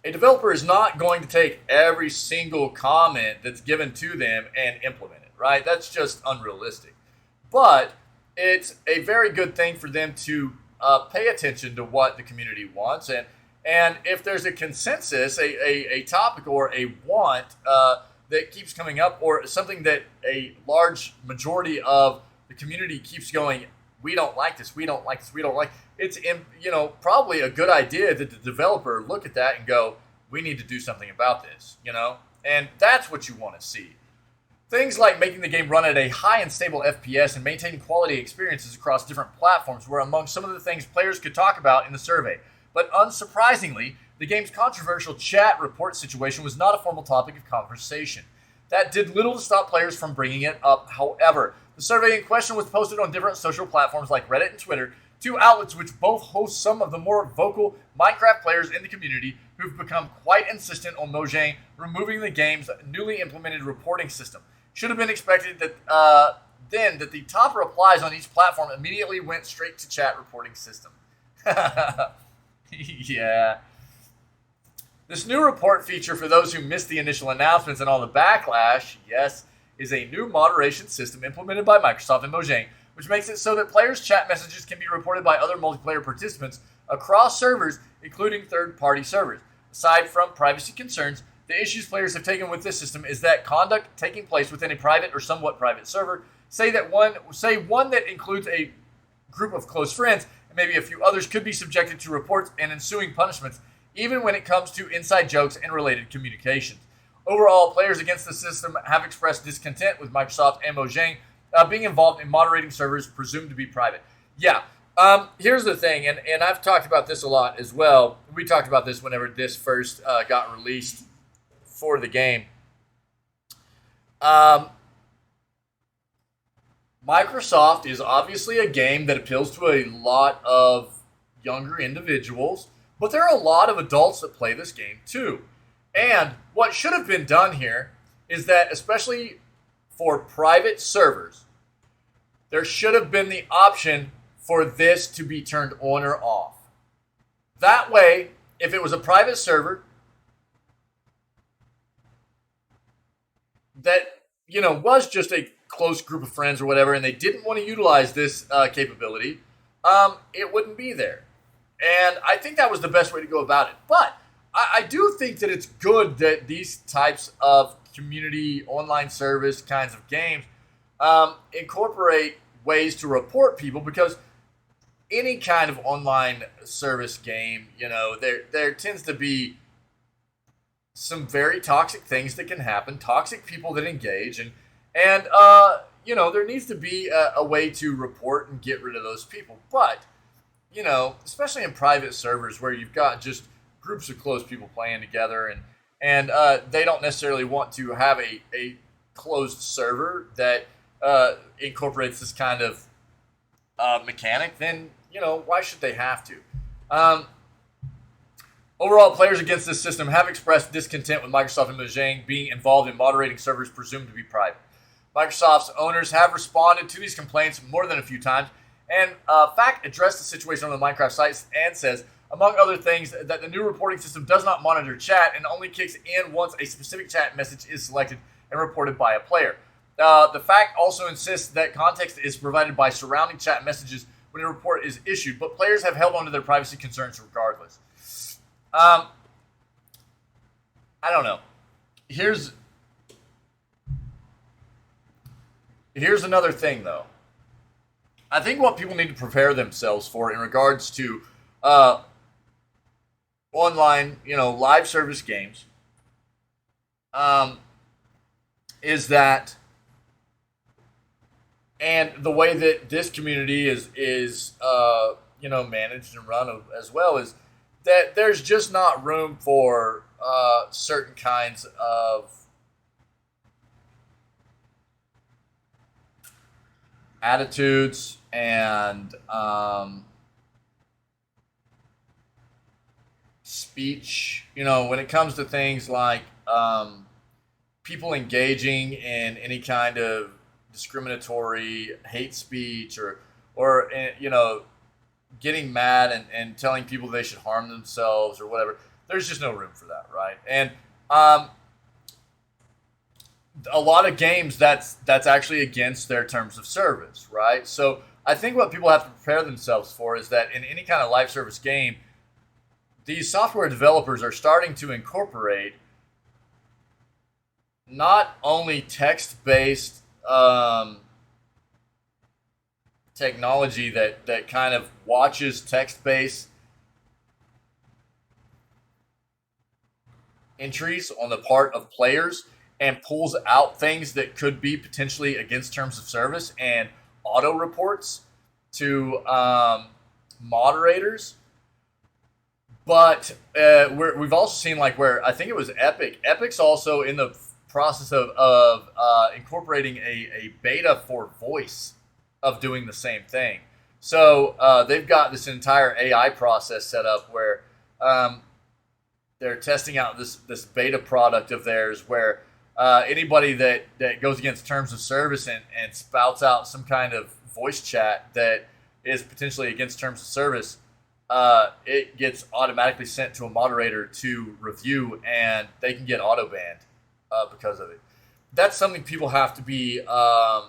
A developer is not going to take every single comment that's given to them and implement it, right? That's just unrealistic. But it's a very good thing for them to pay attention to what the community wants. And if there's a consensus, a topic or a want that keeps coming up, or something that a large majority of the community keeps going, we don't like this, we don't like this, we don't like, it's probably a good idea that the developer look at that and go, we need to do something about this, and that's what you want to see. Things like making the game run at a high and stable FPS and maintaining quality experiences across different platforms were among some of the things players could talk about in the survey. But unsurprisingly, the game's controversial chat report situation was not a formal topic of conversation. That did little to stop players from bringing it up, however. The survey in question was posted on different social platforms like Reddit and Twitter, two outlets which both host some of the more vocal Minecraft players in the community who've become quite insistent on Mojang removing the game's newly implemented reporting system. Should have been expected that that the top replies on each platform immediately went straight to chat reporting system. Yeah. This new report feature, for those who missed the initial announcements and all the backlash, yes, is a new moderation system implemented by Microsoft and Mojang, which makes it so that players' chat messages can be reported by other multiplayer participants across servers, including third-party servers. Aside from privacy concerns, the issues players have taken with this system is that conduct taking place within a private or somewhat private server, say one that includes a group of close friends, and maybe a few others, could be subjected to reports and ensuing punishments, even when it comes to inside jokes and related communications. Overall, players against the system have expressed discontent with Microsoft and Mojang being involved in moderating servers presumed to be private. Yeah, here's the thing, and I've talked about this a lot as well. We talked about this whenever this first got released for the game. Microsoft is obviously a game that appeals to a lot of younger individuals, but there are a lot of adults that play this game too. And what should have been done here is that, especially for private servers, there should have been the option for this to be turned on or off. That way, if it was a private server that, was just a close group of friends or whatever, and they didn't want to utilize this capability, it wouldn't be there. And I think that was the best way to go about it. But I do think that it's good that these types of community online service kinds of games incorporate ways to report people, because any kind of online service game, there tends to be some very toxic things that can happen, toxic people that engage, and there needs to be a way to report and get rid of those people. But, especially in private servers where you've got just groups of close people playing together, and they don't necessarily want to have a closed server that incorporates this kind of mechanic, then, why should they have to? Overall, players against this system have expressed discontent with Microsoft and Mojang being involved in moderating servers presumed to be private. Microsoft's owners have responded to these complaints more than a few times, and FAQ addressed the situation on the Minecraft site and says, among other things, that the new reporting system does not monitor chat and only kicks in once a specific chat message is selected and reported by a player. The FAQ also insists that context is provided by surrounding chat messages when a report is issued, but players have held on to their privacy concerns regardless. I don't know. Here's another thing, though. I think what people need to prepare themselves for in regards to uh, online, live service games, um, is that, and the way that this community is managed and run as well, is that there's just not room for certain kinds of attitudes and speech. When it comes to things like people engaging in any kind of discriminatory hate speech, or getting mad and telling people they should harm themselves or whatever. There's just no room for that, right? And a lot of games, that's actually against their terms of service, right? So I think what people have to prepare themselves for is that in any kind of live service game, these software developers are starting to incorporate not only text-based technology that kind of watches text-based entries on the part of players and pulls out things that could be potentially against terms of service and auto reports to moderators. But we've also seen, like, where I think it was Epic. Epic's also in the process of incorporating a beta for voice of doing the same thing. So they've got this entire AI process set up where they're testing out this beta product of theirs where anybody that goes against terms of service and spouts out some kind of voice chat that is potentially against terms of service, it gets automatically sent to a moderator to review, and they can get auto banned because of it. That's something people have to be, I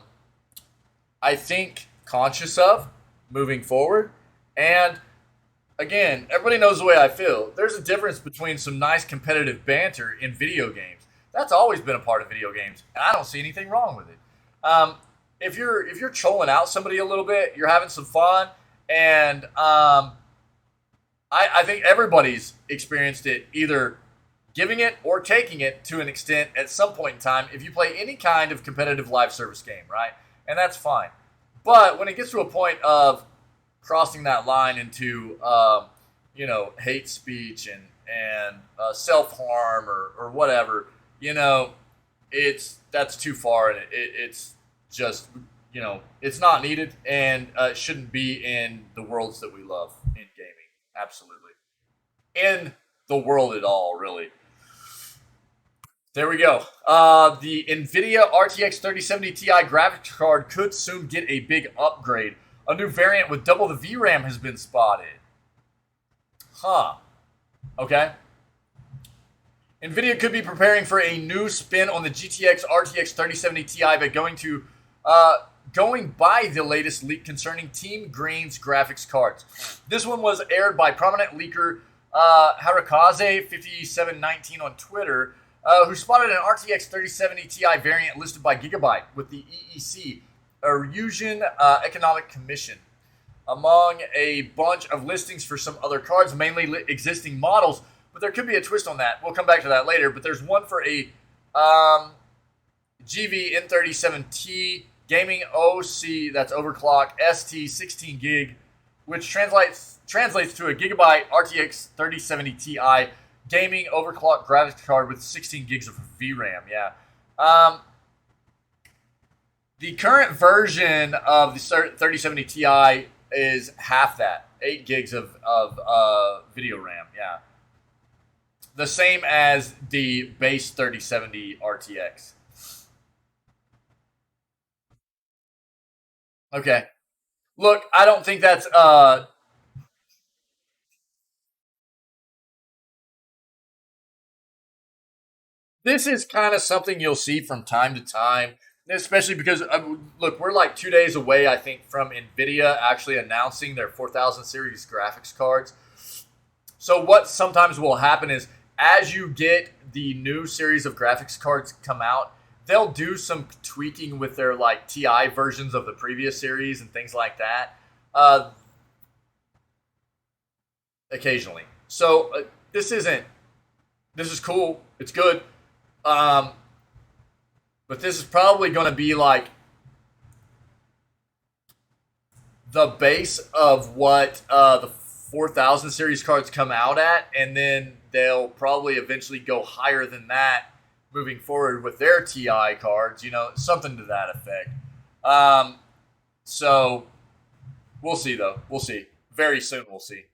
think, conscious of moving forward. And again, everybody knows the way I feel. There's a difference between some nice competitive banter in video games. That's always been a part of video games, and I don't see anything wrong with it. If you're trolling out somebody a little bit, you're having some fun, and I think everybody's experienced it, either giving it or taking it to an extent at some point in time if you play any kind of competitive live service game, right? And that's fine. But when it gets to a point of crossing that line into hate speech and self-harm or whatever, that's too far, and it's just, it's not needed, and it shouldn't be in the worlds that we love in gaming. Absolutely. In the world at all, really. There we go. The NVIDIA RTX 3070 Ti graphics card could soon get a big upgrade. A new variant with double the VRAM has been spotted. Huh. Okay. NVIDIA could be preparing for a new spin on the GTX RTX 3070 Ti by going by the latest leak concerning Team Green's graphics cards. This one was aired by prominent leaker Harukaze5719 on Twitter, who spotted an RTX 3070 Ti variant listed by Gigabyte with the EEC, Eurasian Economic Commission, among a bunch of listings for some other cards, mainly existing models. But there could be a twist on that. We'll come back to that later. But there's one for a GV N37T Gaming OC, that's overclock, ST 16 gig, which translates to a Gigabyte RTX 3070 Ti gaming overclock graphics card with 16 gigs of VRAM. Yeah. The current version of the 3070 Ti is half that, 8 gigs of video RAM. Yeah. The same as the base 3070 RTX. Okay. Look, I don't think that's this is kind of something you'll see from time to time, especially because look, we're like 2 days away, I think, from NVIDIA actually announcing their 4000 series graphics cards. So what sometimes will happen is, as you get the new series of graphics cards come out, they'll do some tweaking with their like TI versions of the previous series and things like that. Occasionally. So this is cool. It's good. But this is probably going to be like the base of what the 4000 series cards come out at, and then they'll probably eventually go higher than that moving forward with their TI cards, something to that effect. So we'll see, though. We'll see. Very soon, we'll see.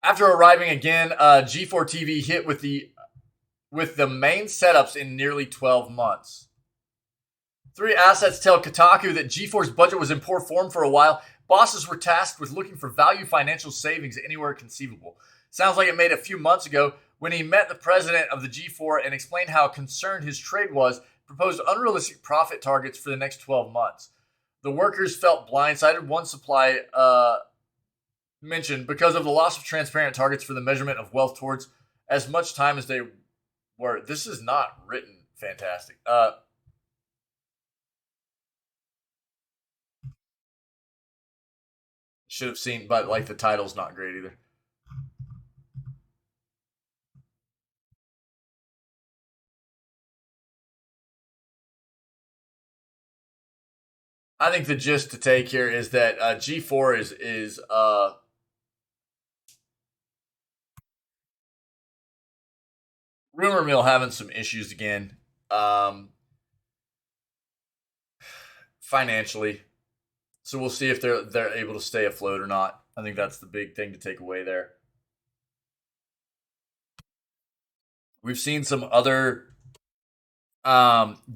After arriving again, G4 TV hit with the main setups in nearly 12 months. 3 assets tell Kotaku that G4's budget was in poor form for a while. Bosses were tasked with looking for value financial savings anywhere conceivable. Sounds like it made a few months ago when he met the president of the G4 and explained how concerned his trade was, proposed unrealistic profit targets for the next 12 months. The workers felt blindsided. One supply mentioned because of the loss of transparent targets for the measurement of wealth towards as much time as they were. This is not written fantastic. Should have seen, but like the title's not great either. I think the gist to take here is that G4 is rumor mill having some issues again, financially. So we'll see if they're able to stay afloat or not. I think that's the big thing to take away there. We've seen some other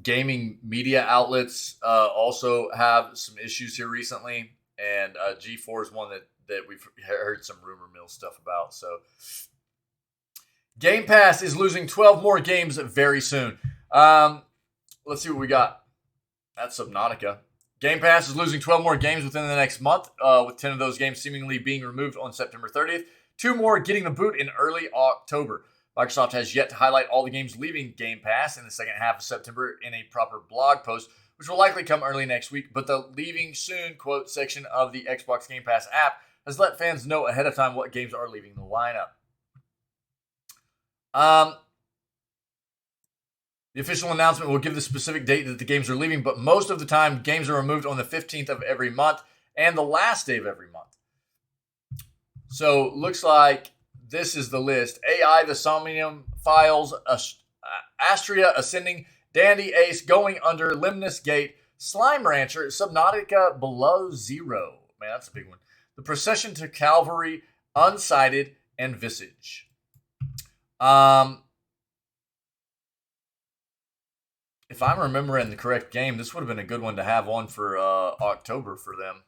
gaming media outlets also have some issues here recently, and G4 is one that we've heard some rumor mill stuff about. So Game Pass is losing 12 more games very soon. Let's see what we got. That's Subnautica. Game Pass is losing 12 more games within the next month, with 10 of those games seemingly being removed on September 30th. 2 more getting the boot in early October. Microsoft has yet to highlight all the games leaving Game Pass in the second half of September in a proper blog post, which will likely come early next week, but the leaving soon quote section of the Xbox Game Pass app has let fans know ahead of time what games are leaving the lineup. The official announcement will give the specific date that the games are leaving, but most of the time, games are removed on the 15th of every month and the last day of every month. So, looks like this is the list. AI, the Somnium Files, Astria Ascending, Dandy Ace, Going Under, Limnus Gate, Slime Rancher, Subnautica Below Zero. Man, that's a big one. The Procession to Calvary, Unsighted, and Visage. If I'm remembering the correct game, this would have been a good one to have on for October for them.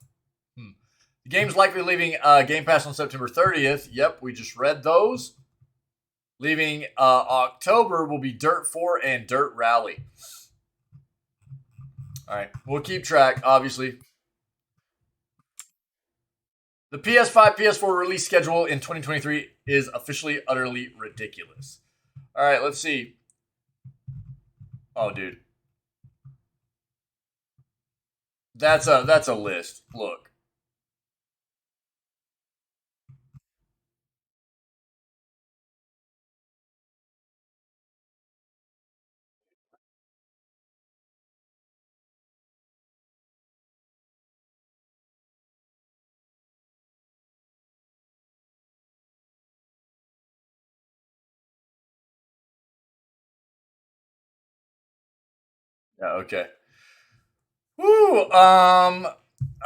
The game's likely leaving Game Pass on September 30th. Yep, we just read those. Leaving October will be Dirt 4 and Dirt Rally. All right, we'll keep track, obviously. The PS5, PS4 release schedule in 2023 is officially utterly ridiculous. All right, let's see. Oh, dude. That's a list. Look. Yeah, okay. Woo,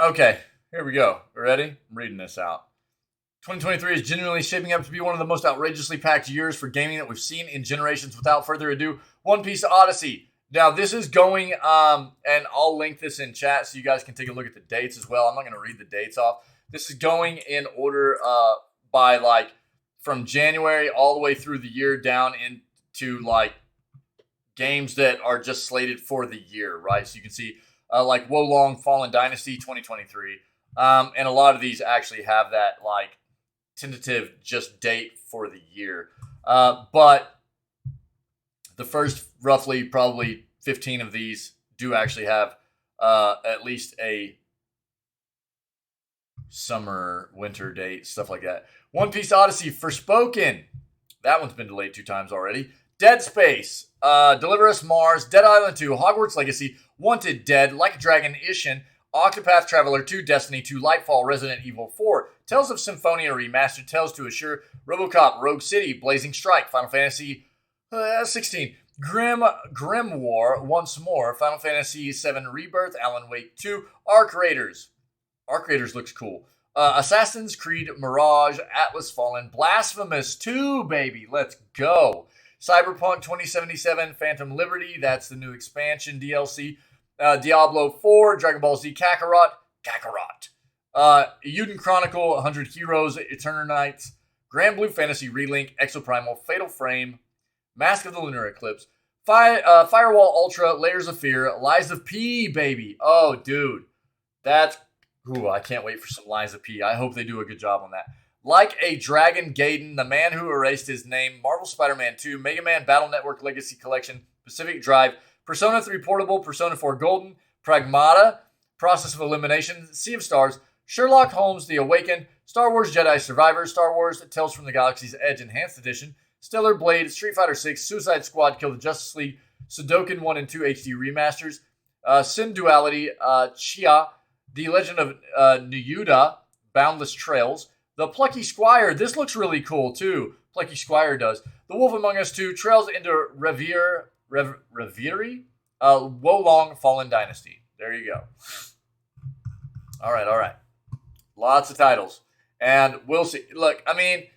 okay, here we go. Ready? I'm reading this out. 2023 is genuinely shaping up to be one of the most outrageously packed years for gaming that we've seen in generations. Without further ado, One Piece Odyssey. Now, this is going, and I'll link this in chat so you guys can take a look at the dates as well. I'm not going to read the dates off. This is going in order by, like, from January all the way through the year down into, like, games that are just slated for the year, right? So you can see, like, Wolong Fallen Dynasty 2023. And a lot of these actually have that, like, tentative just date for the year. But the first roughly probably 15 of these do actually have at least a summer, winter date, stuff like that. One Piece Odyssey Forspoken. That one's been delayed 2 times already. Dead Space. Deliver Us Mars. Dead Island 2. Hogwarts Legacy. Wanted Dead. Like a Dragon Ishin. Octopath Traveler 2. Destiny 2. Lightfall. Resident Evil 4. Tales of Symphonia Remastered. Tales to Assure. RoboCop. Rogue City. Blazing Strike. Final Fantasy 16. Grim War. Once More. Final Fantasy 7 Rebirth. Alan Wake 2. Arc Raiders. Arc Raiders looks cool. Assassin's Creed Mirage, Atlas Fallen, Blasphemous 2, baby. Let's go. Cyberpunk 2077, Phantom Liberty. That's the new expansion DLC. Diablo 4, Dragon Ball Z Kakarot. Uden Chronicle, 100 Heroes, Eternites. Grand Blue Fantasy Relink, Exoprimal, Fatal Frame. Mask of the Lunar Eclipse. Firewall Ultra, Layers of Fear. Lies of P, baby. Oh, dude. That's... Ooh, I can't wait for some Lies of P. I hope they do a good job on that. Like a Dragon Gaiden, The Man Who Erased His Name, Marvel Spider-Man 2, Mega Man Battle Network Legacy Collection, Pacific Drive, Persona 3 Portable, Persona 4 Golden, Pragmata, Process of Elimination, Sea of Stars, Sherlock Holmes The Awakened, Star Wars Jedi Survivor, Star Wars Tales from the Galaxy's Edge Enhanced Edition, Stellar Blade, Street Fighter 6, Suicide Squad, Kill the Justice League, Sudoku 1 and 2 HD Remasters, Sin Duality, Chia, The Legend of Nuyuda, Boundless Trails. The Plucky Squire. This looks really cool, too. Plucky Squire does. The Wolf Among Us 2. Trails into Reverie. Wolong Fallen Dynasty. There you go. All right. Lots of titles. And we'll see. Look, I mean,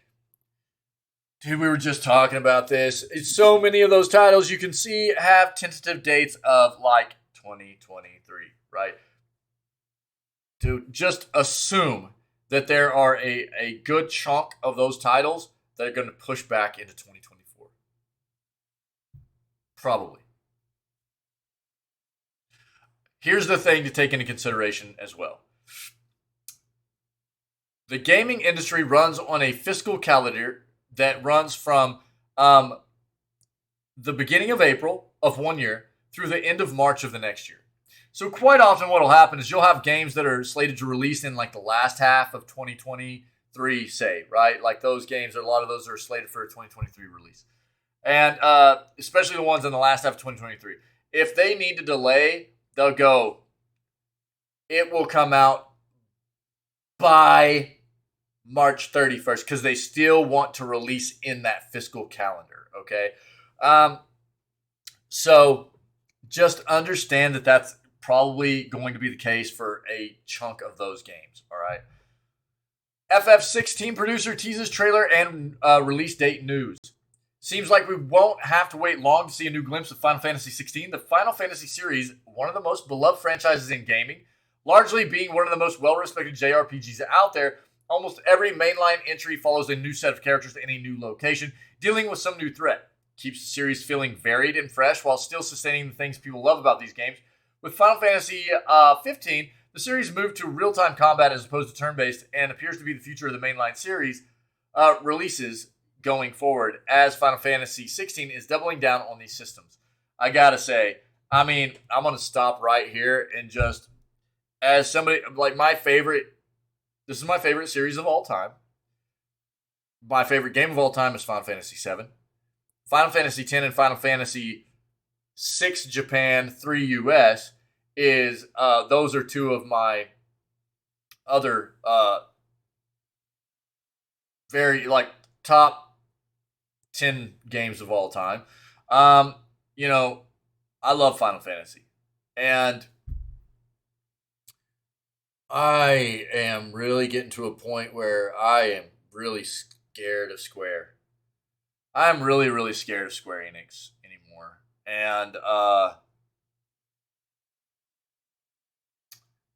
dude, we were just talking about this. It's so many of those titles you can see have tentative dates of like 2023, right? Dude, just assume that there are a good chunk of those titles that are going to push back into 2024. Probably. Here's the thing to take into consideration as well. The gaming industry runs on a fiscal calendar that runs from the beginning of April of one year through the end of March of the next year. So quite often what will happen is you'll have games that are slated to release in like the last half of 2023, say, right? Like those games, a lot of those are slated for a 2023 release. And especially the ones in the last half of 2023. If they need to delay, they'll go, it will come out by March 31st because they still want to release in that fiscal calendar, okay? So just understand that that's probably going to be the case for a chunk of those games, all right? FF16 producer teases trailer and release date news. Seems like we won't have to wait long to see a new glimpse of Final Fantasy XVI. The Final Fantasy series, one of the most beloved franchises in gaming, largely being one of the most well-respected JRPGs out there. Almost every mainline entry follows a new set of characters in a new location, dealing with some new threat. Keeps the series feeling varied and fresh while still sustaining the things people love about these games. With Final Fantasy 15, the series moved to real-time combat as opposed to turn-based and appears to be the future of the mainline series releases going forward as Final Fantasy 16 is doubling down on these systems. I gotta say, I mean, I'm going to stop right here and just, as somebody, like this is my favorite series of all time. My favorite game of all time is Final Fantasy 7. Final Fantasy 10 and Final Fantasy 6 Japan, 3 US is those are two of my other very like top 10 games of all time. You know, I love Final Fantasy. And I am really getting to a point where I am really scared of Square. I'm really, really scared of Square Enix anymore. And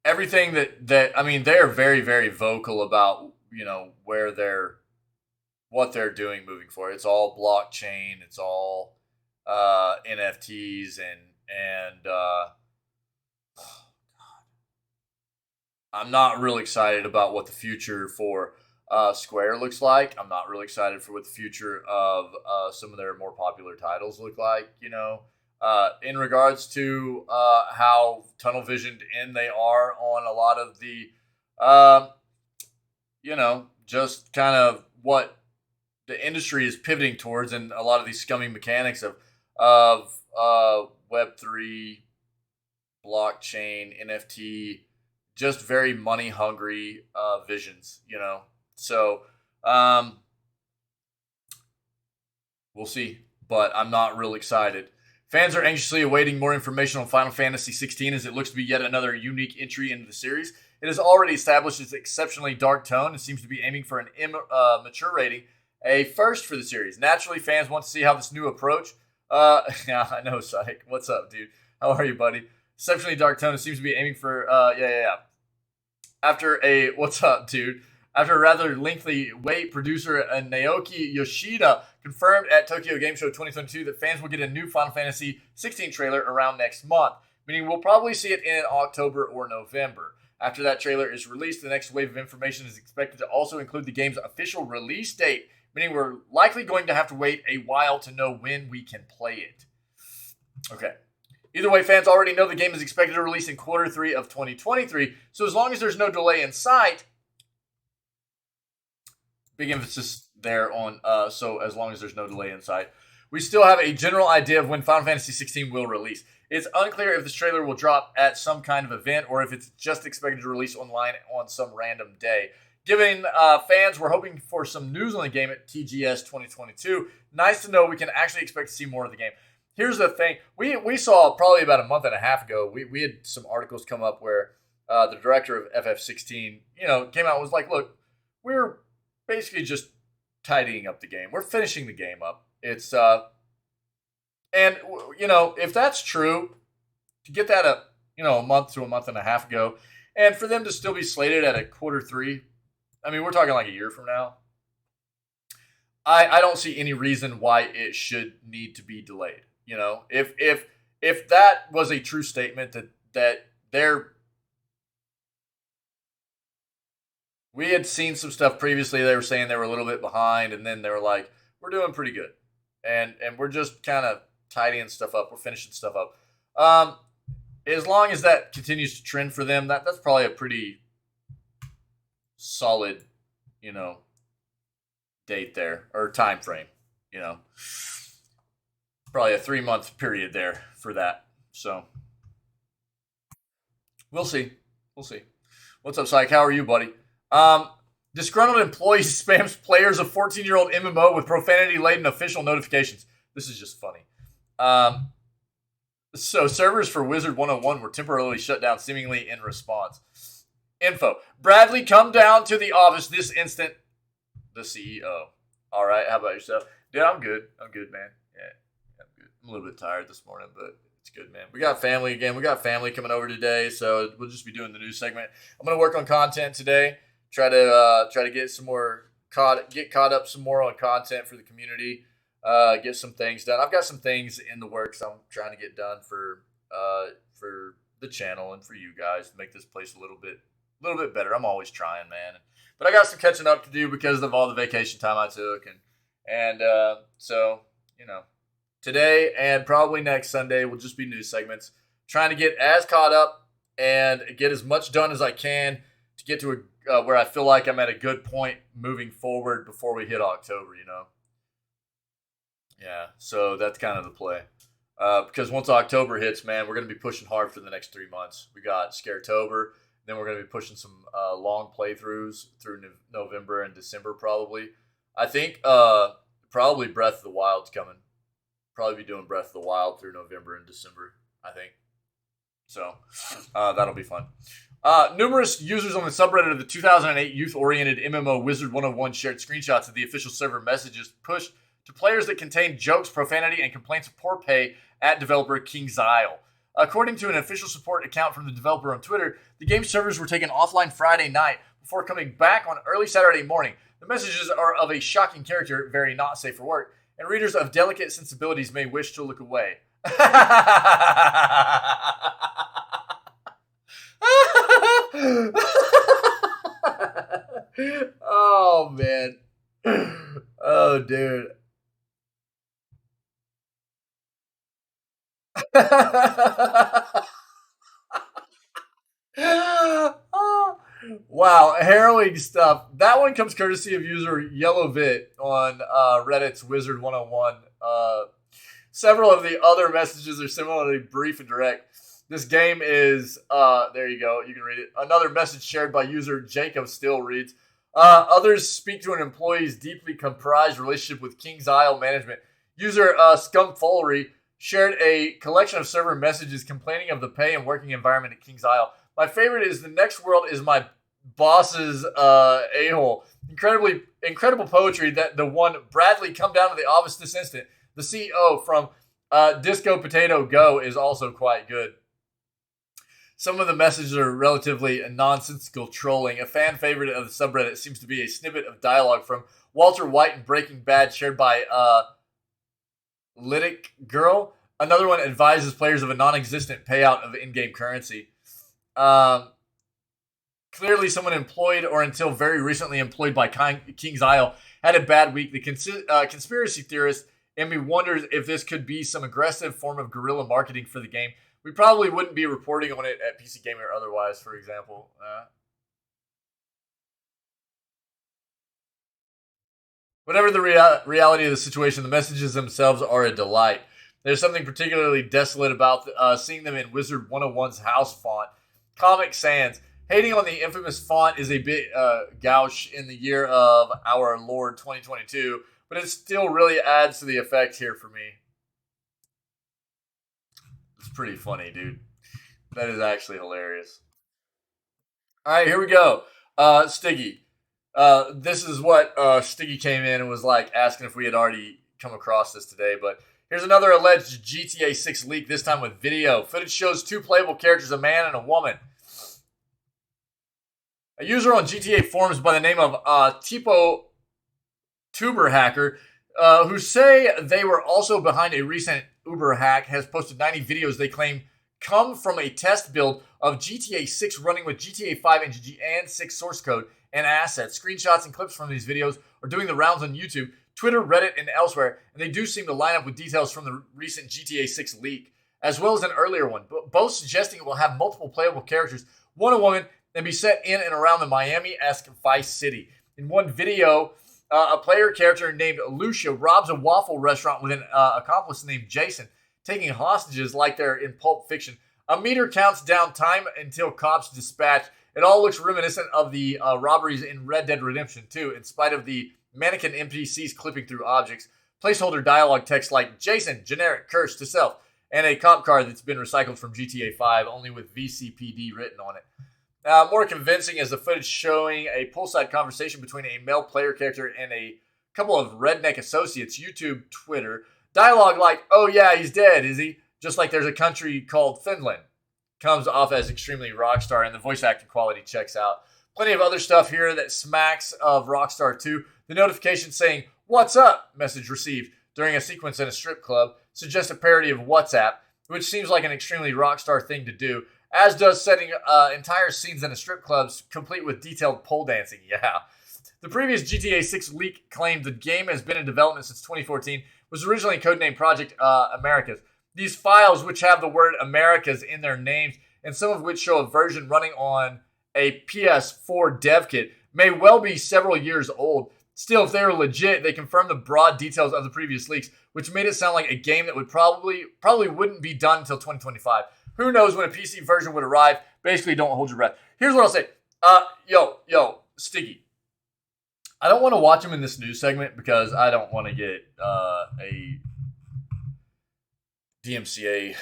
everything that I mean, they're very, very vocal about, you know, what they're doing moving forward. It's all blockchain. It's all NFTs and oh God. I'm not really excited about what the future for Square looks like. I'm not really excited for what the future of some of their more popular titles look like. In regards to how tunnel visioned in they are on a lot of the, just kind of what the industry is pivoting towards, and a lot of these scummy mechanics of Web3, blockchain, NFT, just very money hungry visions. So we'll see, but I'm not real excited. Fans are anxiously awaiting more information on Final Fantasy XVI, as it looks to be yet another unique entry into the series. It has already established its exceptionally dark tone and seems to be aiming for an mature rating, a first for the series. Naturally, fans want to see how this new approach... yeah, I know, Psych. What's up, dude? How are you, buddy? Exceptionally dark tone. It seems to be aiming for... What's up, dude? After a rather lengthy wait, producer Naoki Yoshida confirmed at Tokyo Game Show 2022 that fans will get a new Final Fantasy 16 trailer around next month, meaning we'll probably see it in October or November. After that trailer is released, the next wave of information is expected to also include the game's official release date, meaning we're likely going to have to wait a while to know when we can play it. Okay. Either way, fans already know the game is expected to release in quarter 3 of 2023, so as long as there's no delay in sight, big emphasis there on, so as long as there's no delay in sight, we still have a general idea of when Final Fantasy 16 will release. It's unclear if this trailer will drop at some kind of event or if it's just expected to release online on some random day. Given fans were hoping for some news on the game at TGS 2022, nice to know we can actually expect to see more of the game. Here's the thing. We saw probably about a month and a half ago, we had some articles come up where the director of FF16, came out and was like, look, we're basically just tidying up the game. We're finishing the game up. It's, if that's true, to get that a month to a month and a half ago, and for them to still be slated at a quarter 3, I mean, we're talking like a year from now. I don't see any reason why it should need to be delayed. If that was a true statement that we had seen some stuff previously. They were saying they were a little bit behind, and then they were like, we're doing pretty good. And we're just kind of tidying stuff up. We're finishing stuff up. As long as that continues to trend for them, that's probably a pretty solid, date there, or time frame, Probably a 3-month period there for that. So we'll see. What's up, Psych? How are you, buddy? Disgruntled employee spams players of 14-year-old MMO with profanity-laden official notifications. This is just funny. So servers for Wizard 101 were temporarily shut down, seemingly in response. Info. Bradley, come down to the office this instant. The CEO. All right, how about yourself? Dude, I'm good, man. Yeah, I'm good. I'm a little bit tired this morning, but it's good, man. We got family again. We got family coming over today, so we'll just be doing the news segment. I'm going to work on content today. Try to get some more caught up some more on content for the community. Get some things done. I've got some things in the works I'm trying to get done for the channel and for you guys to make this place a little bit better. I'm always trying, man. But I got some catching up to do because of all the vacation time I took, and so today and probably next Sunday will just be news segments. Trying to get as caught up and get as much done as I can to get to where I feel like I'm at a good point moving forward before we hit October, Yeah, so that's kind of the play. Because once October hits, man, we're going to be pushing hard for the next 3 months. We got Scaretober, then we're going to be pushing some long playthroughs through November and December probably. I think probably Breath of the Wild's coming. Probably be doing Breath of the Wild through November and December, I think. So that'll be fun. Numerous users on the subreddit of the 2008 youth-oriented MMO Wizard 101 shared screenshots of the official server messages pushed to players that contained jokes, profanity, and complaints of poor pay at developer King's-Isle. According to an official support account from the developer on Twitter, the game's servers were taken offline Friday night before coming back on early Saturday morning. The messages are of a shocking character, very not safe for work, and readers of delicate sensibilities may wish to look away. Oh man. Oh dude. Wow, harrowing stuff. That one comes courtesy of user YellowVit on Reddit's Wizard 101. Several of the other messages are similarly brief and direct. This game is, there you go, you can read it. Another message shared by user Jacob Still reads, others speak to an employee's deeply comprised relationship with King's Isle management. User Scumpfoolery shared a collection of server messages complaining of the pay and working environment at King's Isle. My favorite is the next world is my boss's a-hole. Incredible poetry that the one Bradley come down to the office this instant. The CEO from Disco Potato Go is also quite good. Some of the messages are relatively nonsensical trolling. A fan favorite of the subreddit seems to be a snippet of dialogue from Walter White in Breaking Bad shared by Lytic Girl. Another one advises players of a non-existent payout of in-game currency. Clearly someone employed or until very recently employed by King's Isle had a bad week. The conspiracy theorist in me wonders if this could be some aggressive form of guerrilla marketing for the game. We probably wouldn't be reporting on it at PC Gamer or otherwise, for example. Whatever the reality of the situation, the messages themselves are a delight. There's something particularly desolate about seeing them in Wizard 101's house font. Comic Sans. Hating on the infamous font is a bit gauche in the year of our Lord 2022, but it still really adds to the effect here for me. It's pretty funny, dude. That is actually hilarious. All right, here we go. Stiggy. This is what Stiggy came in and was like asking if we had already come across this today, but here's another alleged GTA 6 leak, this time with video. Footage shows two playable characters, a man and a woman. A user on GTA forums by the name of Tipo Tuber Hacker, who say they were also behind a recent Uber hack, has posted 90 videos they claim come from a test build of GTA 6 running with GTA 5 and 6 source code and assets. Screenshots and clips from these videos are doing the rounds on YouTube, Twitter, Reddit, and elsewhere, and they do seem to line up with details from the recent GTA 6 leak, as well as an earlier one, both suggesting it will have multiple playable characters, one a woman, and be set in and around the Miami-esque Vice City. In one video, a player character named Lucia robs a waffle restaurant with an accomplice named Jason, taking hostages like they're in Pulp Fiction. A meter counts down time until cops dispatch. It all looks reminiscent of the robberies in Red Dead Redemption 2, in spite of the mannequin NPCs clipping through objects, placeholder dialogue text like Jason, generic curse to self, and a cop car that's been recycled from GTA 5, only with VCPD written on it. More convincing is the footage showing a poolside conversation between a male player character and a couple of redneck associates, YouTube, Twitter. Dialogue like, oh yeah, he's dead, is he? Just like there's a country called Finland. Comes off as extremely Rockstar, and the voice acting quality checks out. Plenty of other stuff here that smacks of Rockstar 2. The notification saying, what's up, message received during a sequence in a strip club suggests a parody of WhatsApp, which seems like an extremely Rockstar thing to do, as does setting entire scenes in a strip club complete with detailed pole dancing. Yeah. The previous GTA 6 leak claimed the game has been in development since 2014, was originally codenamed Project Americas. These files, which have the word Americas in their names, and some of which show a version running on a PS4 dev kit, may well be several years old. Still, if they were legit, they confirm the broad details of the previous leaks, which made it sound like a game that would probably wouldn't be done until 2025. Who knows when a PC version would arrive? Basically, don't hold your breath. Here's what I'll say. Yo, Stiggy. I don't want to watch him in this news segment because I don't want to get a DMCA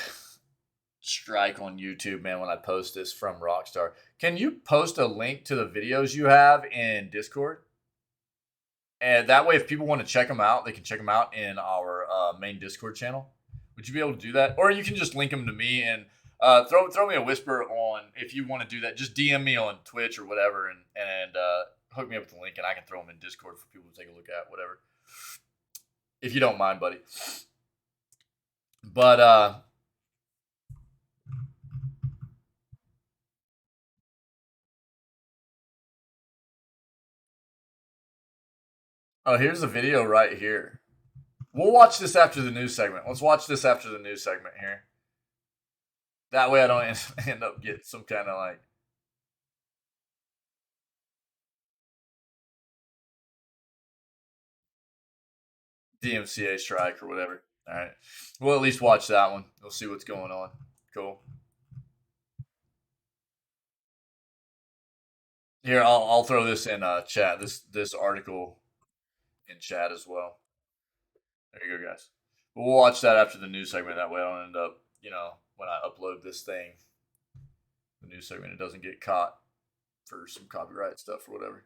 strike on YouTube, man, when I post this from Rockstar. Can you post a link to the videos you have in Discord? And that way, if people want to check them out, they can check them out in our main Discord channel. Would you be able to do that? Or you can just link them to me and throw me a whisper on if you want to do that. Just DM me on Twitch or whatever and hook me up with the link, and I can throw them in Discord for people to take a look at, whatever. If you don't mind, buddy. But Oh, here's a video right here. We'll watch this after the news segment. Let's watch this after the news segment here. That way I don't end up getting some kind of like DMCA strike or whatever. All right. We'll at least watch that one. We'll see what's going on. Cool. Here, I'll throw this in chat. This article in chat as well. There you go, guys. But we'll watch that after the news segment. That way I don't end up, when I upload this thing, the news segment, it doesn't get caught for some copyright stuff or whatever.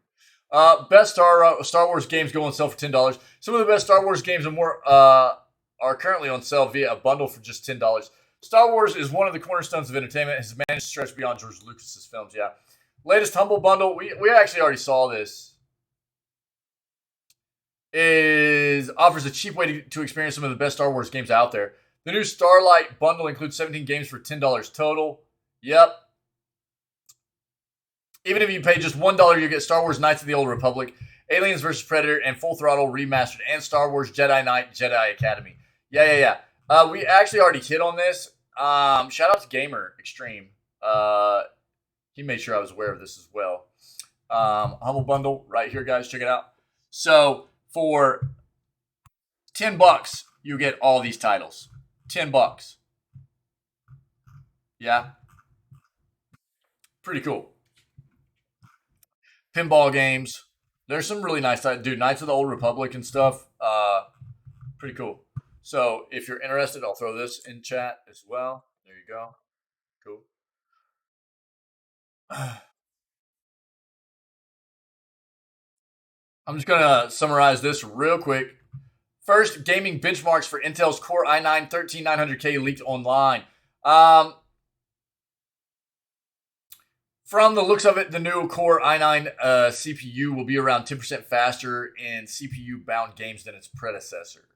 Best Star Wars games go on sale for $10. Some of the best Star Wars games and more are currently on sale via a bundle for just $10. Star Wars is one of the cornerstones of entertainment. It has managed to stretch beyond George Lucas's films. Yeah, latest Humble Bundle. We actually already saw this. Offers a cheap way to experience some of the best Star Wars games out there. The new Starlight Bundle includes 17 games for $10 total. Yep. Even if you pay just $1, you get Star Wars Knights of the Old Republic, Aliens vs. Predator, and Full Throttle Remastered, and Star Wars Jedi Knight, Jedi Academy. Yeah. We actually already hit on this. Shout out to Gamer Extreme. He made sure I was aware of this as well. Humble Bundle right here, guys. Check it out. So for $10, you get all these titles. $10. Yeah. Pretty cool. Pinball games. There's some really nice titles. Dude, Knights of the Old Republic and stuff. Pretty cool. So if you're interested, I'll throw this in chat as well. There you go. Cool. I'm just going to summarize this real quick. First, gaming benchmarks for Intel's Core i9 13900K leaked online. From the looks of it, the new Core i9 CPU will be around 10% faster in CPU-bound games than its predecessor.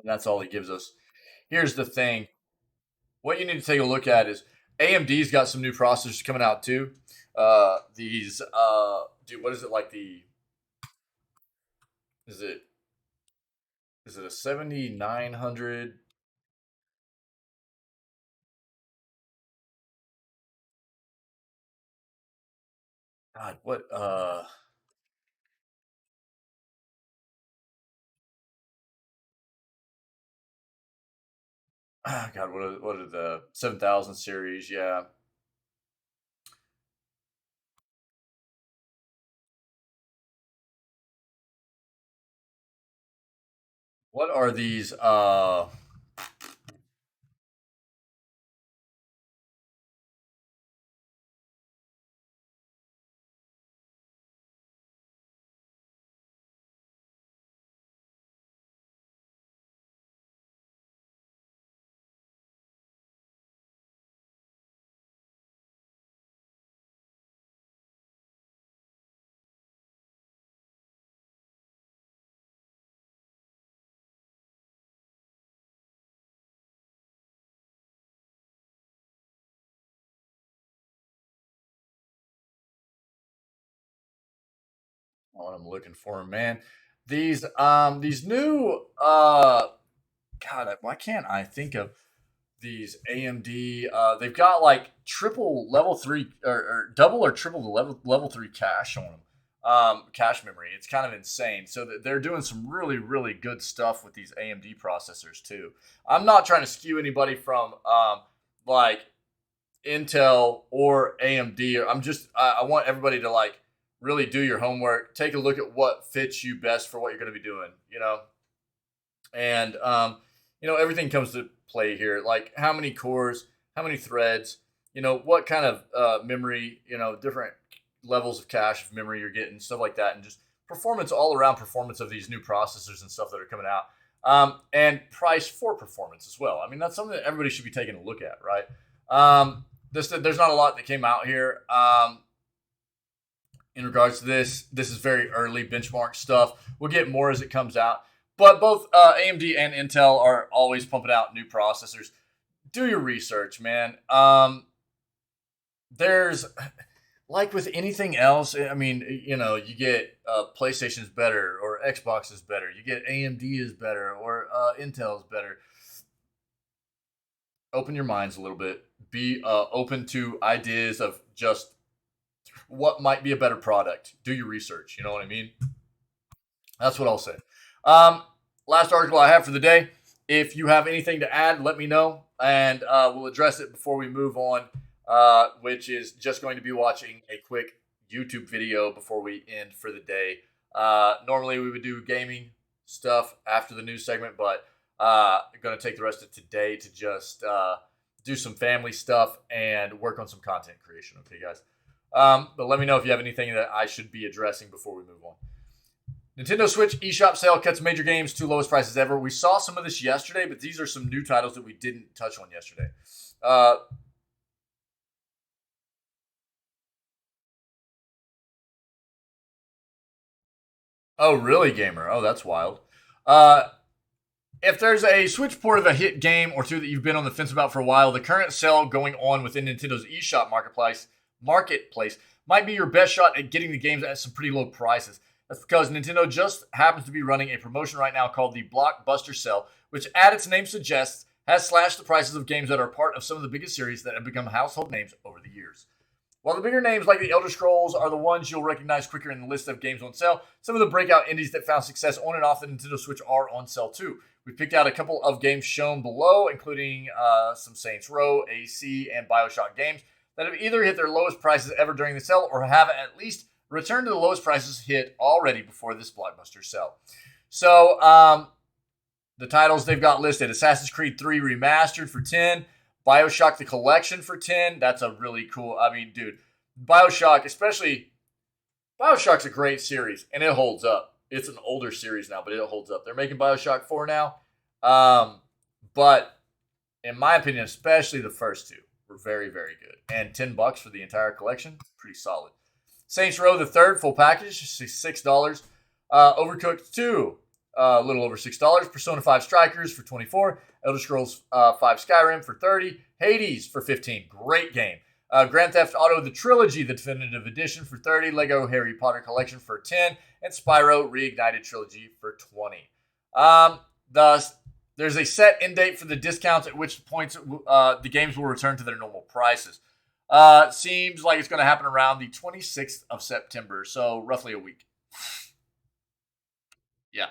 And that's all he gives us. Here's the thing. What you need to take a look at is AMD's got some new processors coming out too. Dude, what is it like is it a 7900? God, what God, what are the 7000 series? Yeah. What are these what I'm looking for, man. These new God, why can't I think of these AMD? They've got like triple level 3 or double or triple the level 3 cache on them. Cache memory. It's kind of insane. So they're doing some really, really good stuff with these AMD processors too. I'm not trying to skew anybody from like Intel or AMD. I want everybody to like really do your homework. Take a look at what fits you best for what you're going to be doing. And everything comes to play here. Like how many cores, how many threads, what kind of memory, different levels of cache of memory you're getting, stuff like that, and just performance, all around performance of these new processors and stuff that are coming out, and price for performance as well. I mean, that's something that everybody should be taking a look at, right? There's not a lot that came out here in regards to this. This is very early benchmark stuff. We'll get more as it comes out. But both AMD and Intel are always pumping out new processors. do your research, man. There's like with anything else. I mean, you know, you get PlayStation's better or Xbox is better. You get AMD is better or Intel's better. Open your minds a little bit. Be open to ideas of just what might be a better product. Do your research. You know what I mean? That's what I'll say. Last article I have for the day. If you have anything to add, let me know, and we'll address it before we move on, which is just going to be watching a quick YouTube video before we end for the day. Normally, we would do gaming stuff after the news segment, but I'm going to take the rest of today to just do some family stuff and work on some content creation. Okay, guys? But let me know if you have anything that I should be addressing before we move on. Nintendo Switch eShop sale cuts major games to lowest prices ever. We saw some of this yesterday, but these are some new titles that we didn't touch on yesterday. Oh, really, gamer? Oh, that's wild. If there's a Switch port of a hit game or two that you've been on the fence about for a while, the current sale going on within Nintendo's eShop marketplace might be your best shot at getting the games at some pretty low prices. That's because Nintendo just happens to be running a promotion right now called the Blockbuster Sale, which, as its name suggests, has slashed the prices of games that are part of some of the biggest series that have become household names over the years. While the bigger names like the Elder Scrolls are the ones you'll recognize quicker in the list of games on sale, some of the breakout indies that found success on and off the Nintendo Switch are on sale too. We picked out a couple of games shown below, including some Saints Row, AC, and BioShock games that have either hit their lowest prices ever during the sale or have at least returned to the lowest prices hit already before this Blockbuster sale. So, the titles they've got listed: Assassin's Creed 3 Remastered for $10, BioShock the Collection for $10. That's a really cool, I mean, dude, BioShock, especially, BioShock's a great series, and it holds up. It's an older series now, but it holds up. They're making BioShock 4 now. But in my opinion, especially the first two were very, very good. And $10 for the entire collection, pretty solid. Saints Row the third, full package, $6. Overcooked 2, a little over $6. Persona 5 Strikers for $24. Elder Scrolls 5 Skyrim for $30. Hades for $15. Great game. Grand Theft Auto The Trilogy, the Definitive Edition for $30. Lego Harry Potter Collection for $10. And Spyro Reignited Trilogy for $20. Thus, there's a set end date for the discounts at which points the games will return to their normal prices. Seems like it's going to happen around the 26th of September, so roughly a week. Yeah.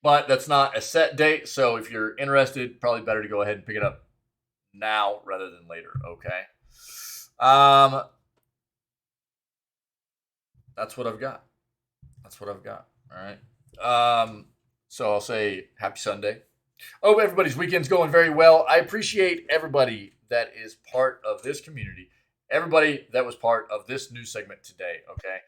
But that's not a set date, so if you're interested, probably better to go ahead and pick it up now rather than later, okay? That's what I've got. All right. So I'll say happy Sunday. Hope everybody's weekend's going very well. I appreciate everybody that is part of this community. Everybody that was part of this news segment today, okay?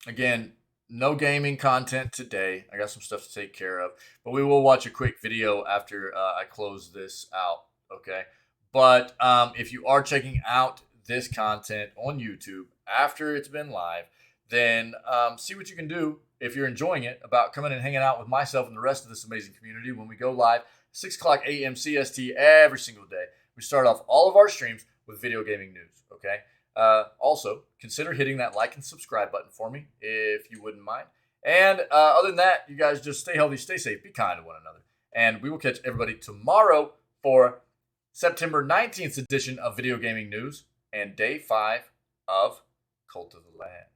Again, no gaming content today. I got some stuff to take care of. But we will watch a quick video after I close this out, okay? But if you are checking out this content on YouTube after it's been live, then see what you can do if you're enjoying it about coming and hanging out with myself and the rest of this amazing community when we go live 6 o'clock a.m. CST every single day. We start off all of our streams with video gaming news, okay? Also, consider hitting that like and subscribe button for me if you wouldn't mind. And other than that, you guys just stay healthy, stay safe, be kind to one another. And we will catch everybody tomorrow for September 19th edition of Video Gaming News and Day 5 of Cult of the Land.